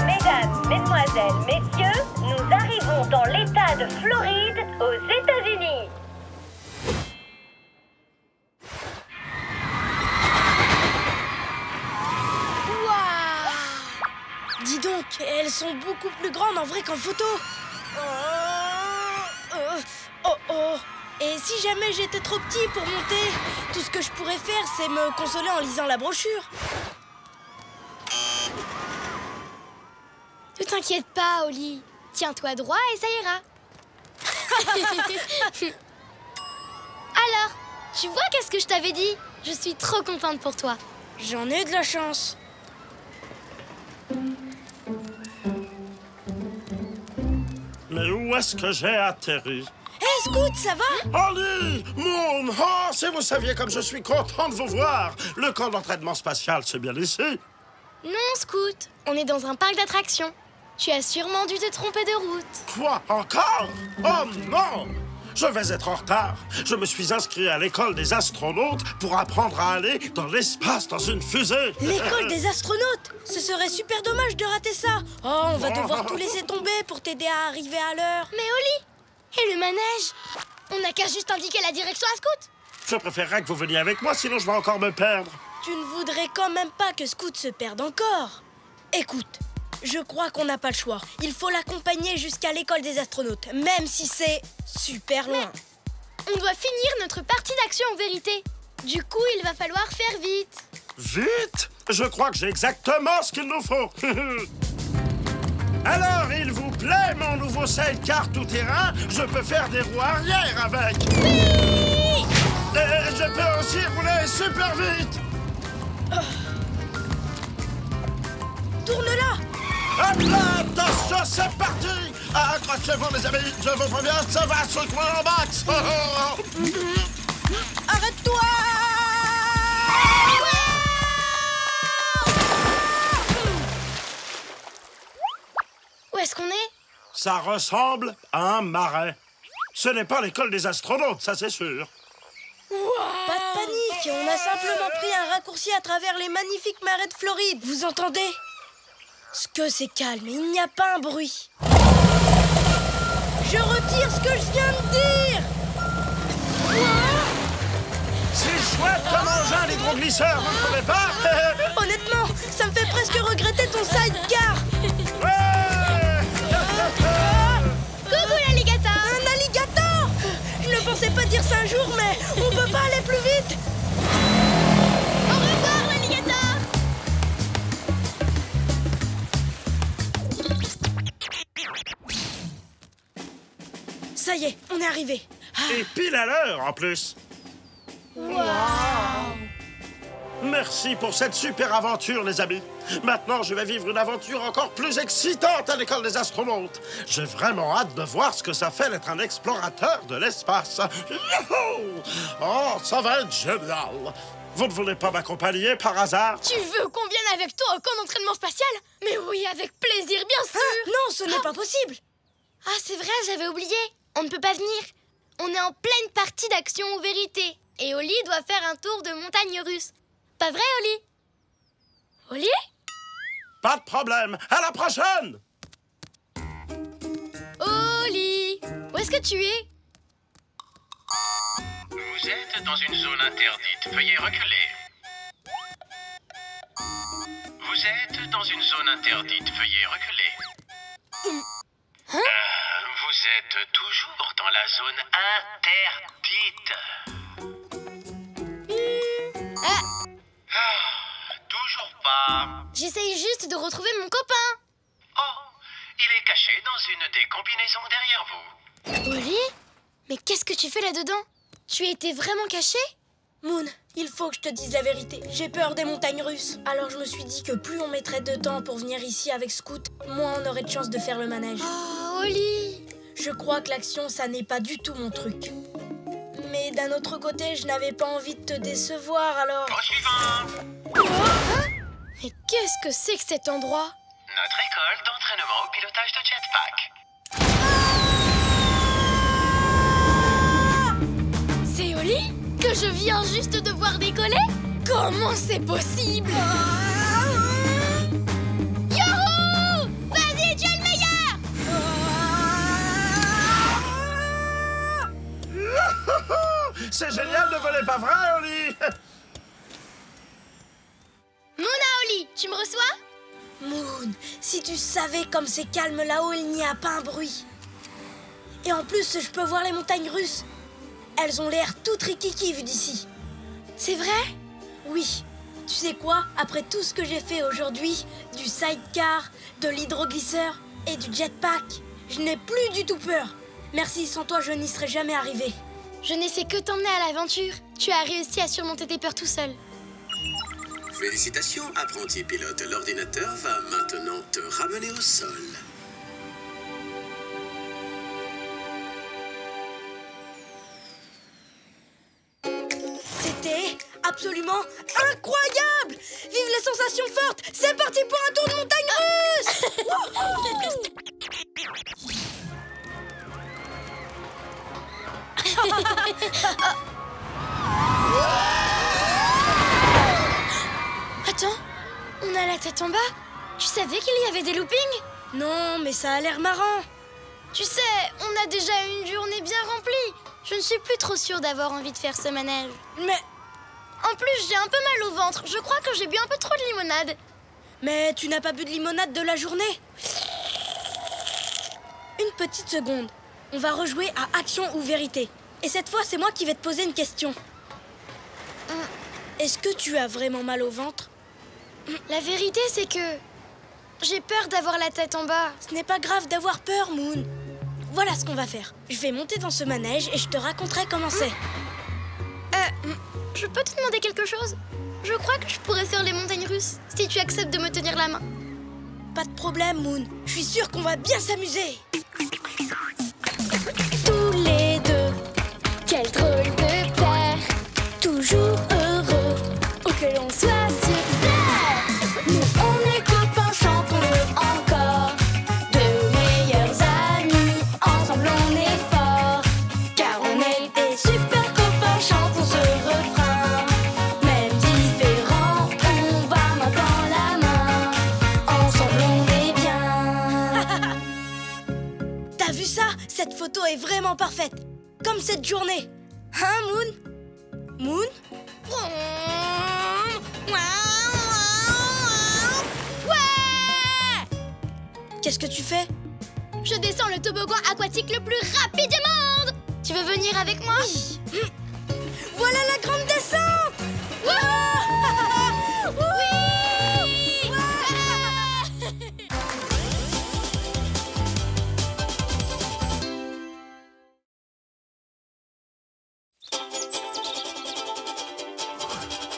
Mesdames, mesdemoiselles, messieurs, nous arrivons dans l'État de Floride, aux États-Unis. Dis donc, elles sont beaucoup plus grandes en vrai qu'en photo. Et si jamais j'étais trop petit pour monter, tout ce que je pourrais faire, c'est me consoler en lisant la brochure. Ne t'inquiète pas, Oli. Tiens-toi droit et ça ira. Alors, tu vois qu'est-ce que je t'avais dit? Je suis trop contente pour toi. J'en ai de la chance. Mais où est-ce que j'ai atterri? Hé, Scout, ça va? Oli! Moon! Oh, si vous saviez comme je suis content de vous voir! Le camp d'entraînement spatial, c'est bien ici? Non, Scout. On est dans un parc d'attractions. Tu as sûrement dû te tromper de route. Quoi? Encore? Oh non! Je vais être en retard. Je me suis inscrit à l'école des astronautes pour apprendre à aller dans l'espace dans une fusée. L'école des astronautes? Ce serait super dommage de rater ça. Oh, on va devoir tout laisser tomber pour t'aider à arriver à l'heure. Mais Oli, et le manège? On n'a qu'à juste indiquer la direction à Scout. Je préférerais que vous veniez avec moi, sinon je vais encore me perdre. Tu ne voudrais quand même pas que Scout se perde encore. Écoute, je crois qu'on n'a pas le choix. Il faut l'accompagner jusqu'à l'école des astronautes, même si c'est super loin. Mais on doit finir notre partie d'action en vérité. Du coup, il va falloir faire vite. Vite? Je crois que j'ai exactement ce qu'il nous faut. Alors, il vous plaît, mon nouveau sidecar tout-terrain? Je peux faire des roues arrière avec. Oui! Et je peux aussi rouler super vite. Tourne-la! Hop là, attention, c'est parti! Accrochez-vous, mes amis, je vous préviens, ça va secouer en max! Arrête-toi! Où est-ce qu'on est? Ça ressemble à un marais. Ce n'est pas l'école des astronautes, ça c'est sûr. Pas de panique, on a simplement pris un raccourci à travers les magnifiques marais de Floride, vous entendez? Ce que c'est calme, il n'y a pas un bruit. Je retire ce que je viens de dire. C'est chouette comme engin, les gros glisseurs, vous ne trouvez pas? Honnêtement, ça me fait presque regretter ton sidecar. Coucou l'alligator! Un alligator! Je ne pensais pas dire ça un jour, mais on peut pas aller plus vite. Au revoir l'alligator! Ça y est, on est arrivé. Et pile à l'heure, en plus. Wow! Merci pour cette super aventure, les amis. Maintenant, je vais vivre une aventure encore plus excitante à l'école des astronautes. J'ai vraiment hâte de voir ce que ça fait d'être un explorateur de l'espace. Youhou! Oh, ça va être génial. Vous ne voulez pas m'accompagner par hasard? Tu veux qu'on vienne avec toi au camp d'entraînement spatial? Mais oui, avec plaisir, bien sûr! Non, ce n'est pas possible. Ah, c'est vrai, j'avais oublié. On ne peut pas venir. On est en pleine partie d'action ou vérité. Et Oli doit faire un tour de montagne russe. Pas vrai, Oli? Oli? Pas de problème. À la prochaine! Oli! Où est-ce que tu es? Vous êtes dans une zone interdite. Veuillez reculer. Vous êtes dans une zone interdite. Veuillez reculer. Hein? Vous êtes toujours dans la zone interdite. Toujours pas. J'essaye juste de retrouver mon copain. Oh, il est caché dans une des combinaisons derrière vous. Oli? Mais qu'est-ce que tu fais là-dedans? Tu étais vraiment caché? Moon, il faut que je te dise la vérité. J'ai peur des montagnes russes. Alors je me suis dit que plus on mettrait de temps pour venir ici avec Scout, moins on aurait de chance de faire le manège. Oh, Oli! Je crois que l'action, ça n'est pas du tout mon truc. Mais d'un autre côté, je n'avais pas envie de te décevoir, alors... Mais qu'est-ce que c'est que cet endroit? Notre école d'entraînement au pilotage de jetpack. C'est Oli? Que je viens juste de voir décoller? Comment c'est possible? Youhou! Vas-y, tu es le meilleur! C'est génial de voler, pas vrai, Oli? Mouna, Oli, tu me reçois? Moon, si tu savais comme c'est calme là-haut, il n'y a pas un bruit. Et en plus, je peux voir les montagnes russes. Elles ont l'air toutes rikiki vues d'ici. C'est vrai? Oui. Tu sais quoi? Après tout ce que j'ai fait aujourd'hui, du sidecar, de l'hydroglisseur et du jetpack, je n'ai plus du tout peur. Merci, sans toi, je n'y serais jamais arrivé. Je n'ai fait que t'emmener à l'aventure. Tu as réussi à surmonter tes peurs tout seul. Félicitations, apprenti pilote. L'ordinateur va maintenant te ramener au sol. C'était absolument incroyable! Vive les sensations fortes! C'est parti pour un tour de montagne russe! Attends, on a la tête en bas? Tu savais qu'il y avait des loopings? Non, mais ça a l'air marrant. Tu sais, on a déjà une journée bien remplie. Je ne suis plus trop sûre d'avoir envie de faire ce manège. Mais... En plus, j'ai un peu mal au ventre. Je crois que j'ai bu un peu trop de limonade. Mais tu n'as pas bu de limonade de la journée? Une petite seconde. On va rejouer à action ou vérité. Et cette fois, c'est moi qui vais te poser une question. Est-ce que tu as vraiment mal au ventre? La vérité, c'est que... j'ai peur d'avoir la tête en bas. Ce n'est pas grave d'avoir peur, Moon. Voilà ce qu'on va faire. Je vais monter dans ce manège et je te raconterai comment c'est. Je peux te demander quelque chose? Je crois que je pourrais faire les montagnes russes si tu acceptes de me tenir la main. Pas de problème, Moon. Je suis sûre qu'on va bien s'amuser. Tous les deux, quel drôle de paire. Toujours heureux, où que l'on soit sur terre. Nous on est copains, chantons-le encore. De meilleurs amis, ensemble on est forts. Car on est des super copains, chantons ce refrain. Même différents, on va main dans la main. Ensemble on est bien. T'as vu ça? Cette photo est vraiment parfaite. Comme cette journée. Hein, Moon? Moon? Ouais! Qu'est-ce que tu fais? Je descends le toboggan aquatique le plus rapide du monde! Tu veux venir avec moi? Oui. Voilà la grande descente!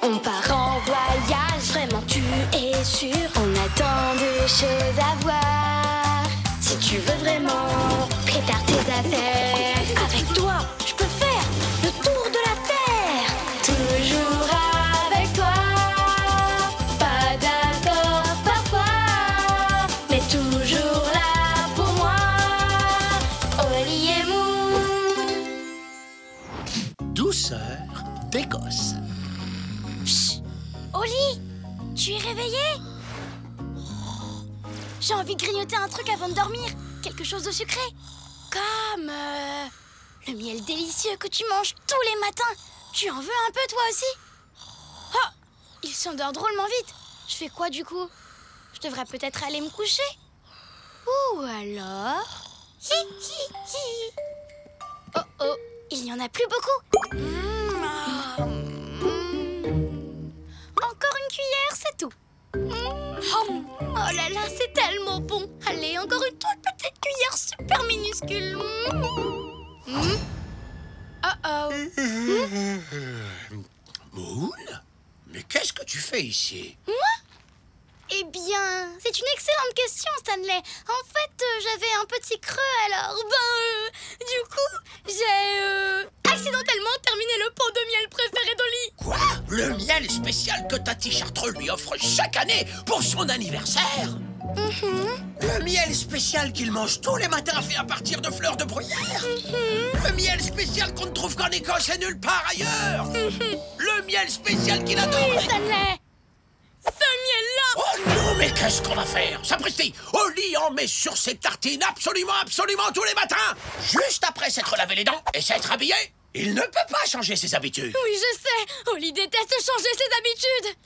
On part en voyage, vraiment tu es sûr. On a tant de choses à voir. Si tu veux vraiment, prépare tes affaires. Avec toi, je peux faire le tour de la terre. Toujours avec toi. Pas d'accord parfois, mais toujours là pour moi. Oli et Moon. Douceur des gosses. Oli, tu es réveillé? J'ai envie de grignoter un truc avant de dormir. Quelque chose de sucré. Comme le miel délicieux que tu manges tous les matins. Tu en veux un peu toi aussi? Oh, il s'endort drôlement vite. Je fais quoi du coup? Je devrais peut-être aller me coucher. Ou alors... Oh oh, il n'y en a plus beaucoup. Encore une cuillère, c'est tout. Oh là là, c'est tellement bon. Allez, encore une toute petite cuillère super minuscule. Oh oh. Moon? Mais qu'est-ce que tu fais ici? Moi? Eh bien, c'est une excellente question, Stanley. En fait, j'avais un petit creux, alors, du coup, j'ai accidentellement terminé le pot de miel préféré d'Ollie. Quoi? Le miel spécial que Tati Chartreux lui offre chaque année pour son anniversaire? Le miel spécial qu'il mange tous les matins fait à partir de fleurs de bruyère? Le miel spécial qu'on ne trouve qu'en Écosse et nulle part ailleurs? Le miel spécial qu'il adore? Oui, Stanley! Ce miel-là! Oh non, mais qu'est-ce qu'on va faire? Sapristi, Ollie en met sur ses tartines absolument tous les matins! Juste après s'être lavé les dents et s'être habillé, il ne peut pas changer ses habitudes. Oui, je sais! Ollie déteste changer ses habitudes!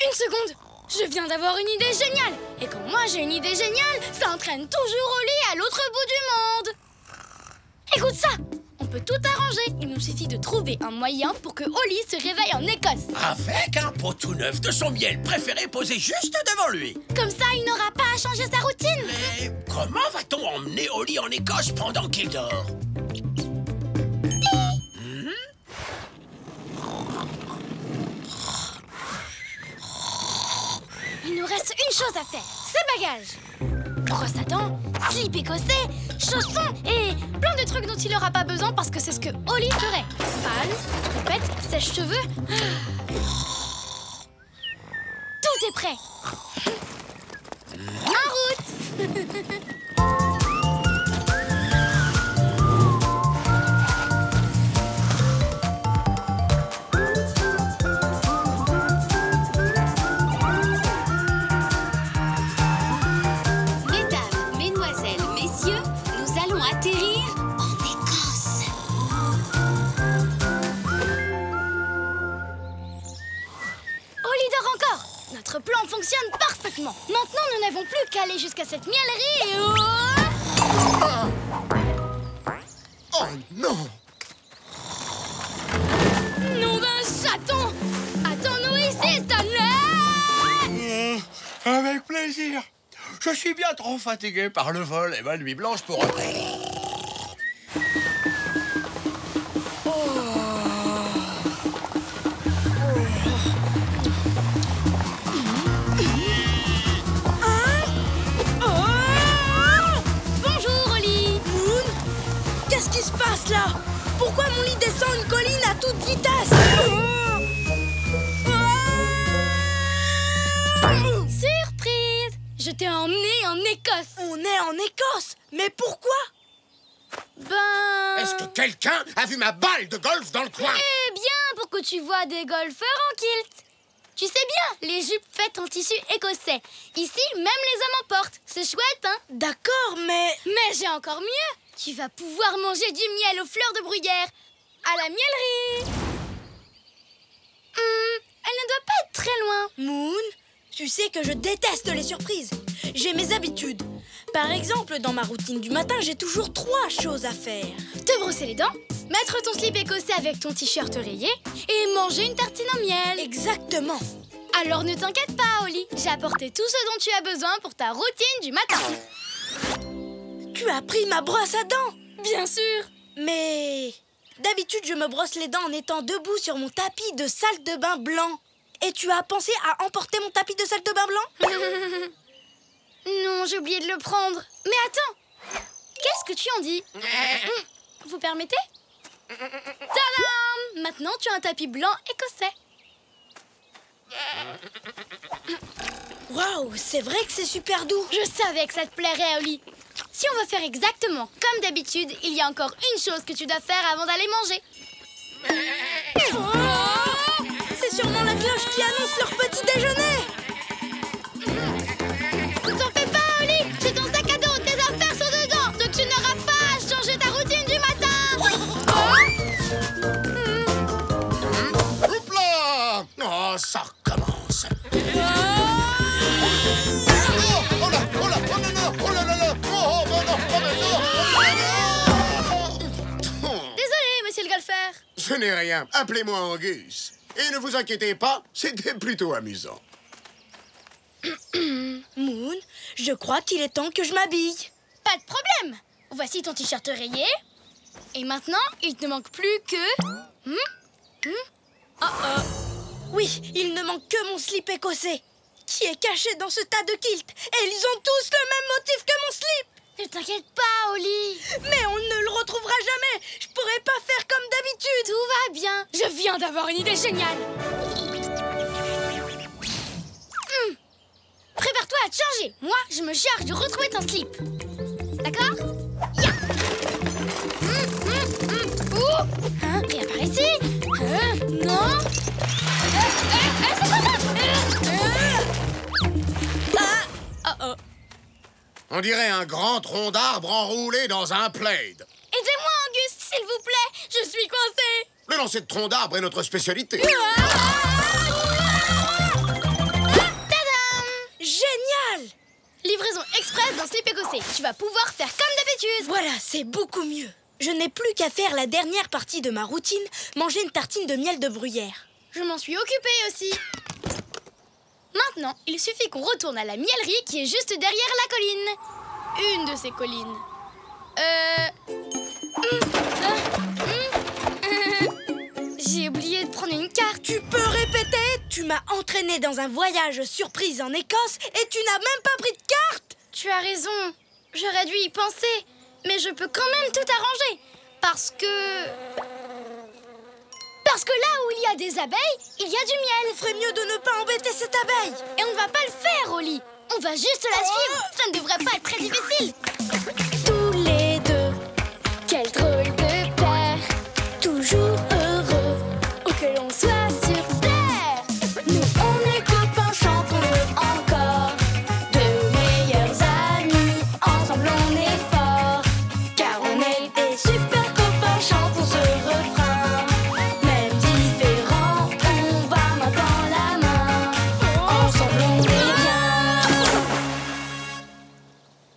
Une seconde! Je viens d'avoir une idée géniale! Et quand moi j'ai une idée géniale, ça entraîne toujours Ollie à l'autre bout du monde! Écoute ça! On peut tout arranger. Il nous suffit de trouver un moyen pour que Ollie se réveille en Écosse. Avec un pot tout neuf de son miel préféré posé juste devant lui. Comme ça, il n'aura pas à changer sa routine. Mais comment va-t-on emmener Ollie en Écosse pendant qu'il dort? Il nous reste une chose à faire. Ses bagages. Brosse à dents, slip écossais, chaussons et plein de trucs dont il n'aura pas besoin parce que c'est ce que Ollie ferait. Pâle, trompette, sèche-cheveux. Tout est prêt. En route. Notre plan fonctionne parfaitement. Maintenant, nous n'avons plus qu'à aller jusqu'à cette mielerie et... Oh non! Nom d'un chaton! Attends-nous ici, Stanley! Avec plaisir. Je suis bien trop fatigué par le vol et ma nuit blanche pour... Qu'est-ce qui se passe là? Pourquoi mon lit descend une colline à toute vitesse? Surprise! Je t'ai emmené en Écosse. On est en Écosse? Mais pourquoi? Est-ce que quelqu'un a vu ma balle de golf dans le coin? Eh bien, pour que tu vois des golfeurs en kilt. Tu sais bien, les jupes faites en tissu écossais. Ici, même les hommes en portent. C'est chouette, hein? D'accord, mais... Mais j'ai encore mieux. Tu vas pouvoir manger du miel aux fleurs de bruyère à la mielerie. Elle ne doit pas être très loin. Moon, tu sais que je déteste les surprises. J'ai mes habitudes. Par exemple, dans ma routine du matin, j'ai toujours 3 choses à faire. Te brosser les dents, mettre ton slip écossais avec ton t-shirt rayé et manger une tartine en miel. Exactement. Alors ne t'inquiète pas, Ollie. J'ai apporté tout ce dont tu as besoin pour ta routine du matin. Tu as pris ma brosse à dents? Bien sûr. Mais d'habitude, je me brosse les dents en étant debout sur mon tapis de salle de bain blanc. Et tu as pensé à emporter mon tapis de salle de bain blanc? Non, j'ai oublié de le prendre. Mais attends, qu'est-ce que tu en dis? Vous permettez? Tadam! Maintenant, tu as un tapis blanc écossais. Waouh, c'est vrai que c'est super doux. Je savais que ça te plairait, Ollie. Si on veut faire exactement comme d'habitude, il y a encore une chose que tu dois faire avant d'aller manger. Oh, c'est sûrement la cloche qui annonce leur petit déjeuner. T'en fais pas, Ollie. J'ai ton sac à dos, tes affaires sont dedans. Donc tu n'auras pas à changer ta routine du matin. Hop là! Oh, ça recommence. Oh là, oh là, oh là là, oh là là là, oh non, Désolé, monsieur le golfeur. Ce n'est rien, appelez-moi Angus. Et ne vous inquiétez pas, c'était plutôt amusant. Moon, je crois qu'il est temps que je m'habille. Pas de problème. Voici ton t-shirt rayé. Et maintenant, il ne te manque plus que... Oui, il ne manque que mon slip écossais, qui est caché dans ce tas de kilts. Et ils ont tous le même motif que mon slip. Ne t'inquiète pas, Oli. Mais on ne le retrouvera jamais. Je pourrais pas faire comme d'habitude. Tout va bien. Je viens d'avoir une idée géniale. Prépare-toi à te charger. Moi, je me charge de retrouver ton slip. D'accord? Ya. Hein? Viens par ici. Non. On dirait un grand tronc d'arbre enroulé dans un plaid. Aidez-moi, Auguste, s'il vous plaît. Je suis coincée. Le lancer de tronc d'arbre est notre spécialité. Génial! Livraison express d'un slip écossais. Tu vas pouvoir faire comme d'habitude. Voilà, c'est beaucoup mieux. Je n'ai plus qu'à faire la dernière partie de ma routine, manger une tartine de miel de bruyère. Je m'en suis occupée aussi. Maintenant, il suffit qu'on retourne à la miellerie qui est juste derrière la colline. Une de ces collines. J'ai oublié de prendre une carte. Tu peux répéter? Tu m'as entraîné dans un voyage surprise en Écosse et tu n'as même pas pris de carte. Tu as raison. J'aurais dû y penser. Mais je peux quand même tout arranger. Parce que là où il y a des abeilles, il y a du miel. On ferait mieux de ne pas embêter cette abeille. Et on ne va pas le faire, Oli. On va juste la suivre. Ça ne devrait pas être très difficile. Tous les deux, quel drôle de paire. Toujours heureux, où que l'on soit sur terre. Nous, on est copains, chantons-le encore. Deux meilleurs amis, ensemble on est forts. Car on est des super copains, chantons ce refrain. Même différents, on va main dans la main. Ensemble on est bien.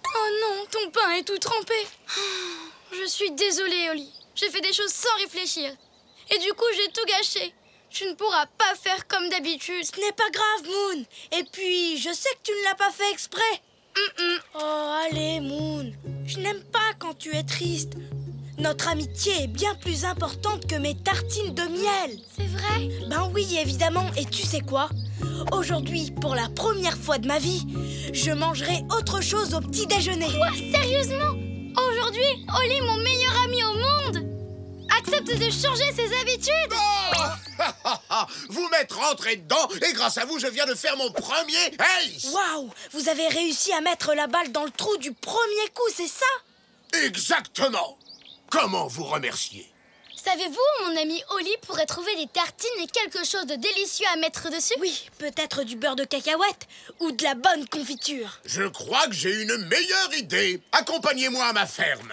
Oh non, ton pain est tout trempé. Je suis désolée, Oli. J'ai fait des choses sans réfléchir. Et du coup, j'ai tout gâché. Tu ne pourras pas faire comme d'habitude. Ce n'est pas grave, Moon. Et puis, je sais que tu ne l'as pas fait exprès. Oh, allez, Moon. Je n'aime pas quand tu es triste. Notre amitié est bien plus importante que mes tartines de miel. C'est vrai? Ben oui, évidemment. Et tu sais quoi? Aujourd'hui, pour la première fois de ma vie, je mangerai autre chose au petit déjeuner. Quoi? Sérieusement? Aujourd'hui, Oli, mon meilleur ami au monde, accepte de changer ses habitudes. Vous m'êtes rentré dedans et grâce à vous, je viens de faire mon premier ace. Waouh! Vous avez réussi à mettre la balle dans le trou du premier coup, c'est ça? Exactement. Comment vous remercier? Savez-vous, mon ami Oli pourrait trouver des tartines et quelque chose de délicieux à mettre dessus? Oui, peut-être du beurre de cacahuète ou de la bonne confiture. Je crois que j'ai une meilleure idée. Accompagnez-moi à ma ferme.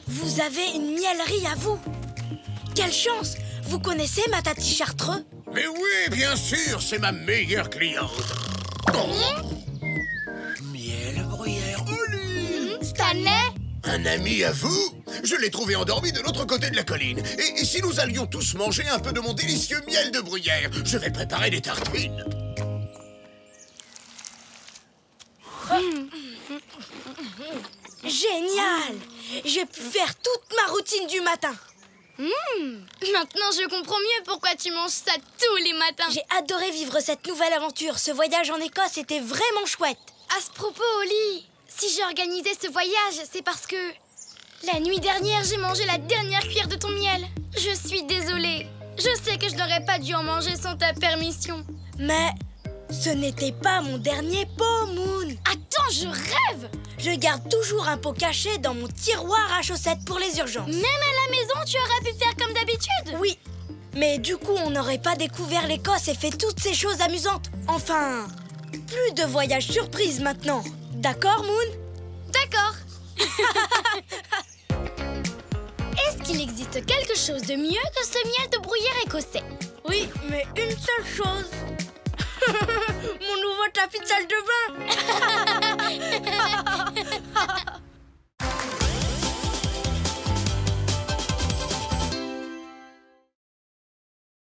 Vous avez une miellerie à vous. Quelle chance! Vous connaissez ma tati Chartreux? Mais oui, bien sûr, c'est ma meilleure cliente. Miel, bruyère, Oli. Stanley? Un ami à vous? Je l'ai trouvé endormi de l'autre côté de la colline. Et si nous allions tous manger un peu de mon délicieux miel de bruyère? Je vais préparer des tartines. Génial! J'ai pu faire toute ma routine du matin. Maintenant, je comprends mieux pourquoi tu manges ça tous les matins. J'ai adoré vivre cette nouvelle aventure. Ce voyage en Écosse était vraiment chouette. À ce propos, Oli, si j'ai organisé ce voyage, c'est parce que la nuit dernière, j'ai mangé la dernière cuillère de ton miel. Je suis désolée. Je sais que je n'aurais pas dû en manger sans ta permission. Mais ce n'était pas mon dernier pot, Moon. Attends, je rêve! Je garde toujours un pot caché dans mon tiroir à chaussettes pour les urgences. Même à la maison, tu aurais pu faire comme d'habitude? Oui, mais du coup, on n'aurait pas découvert l'Écosse et fait toutes ces choses amusantes. Enfin, plus de voyages surprises maintenant. D'accord, Moon? D'accord. Est-ce qu'il existe quelque chose de mieux que ce miel de bruyère écossais? Oui, mais une seule chose. Mon nouveau tapis de salle de bain.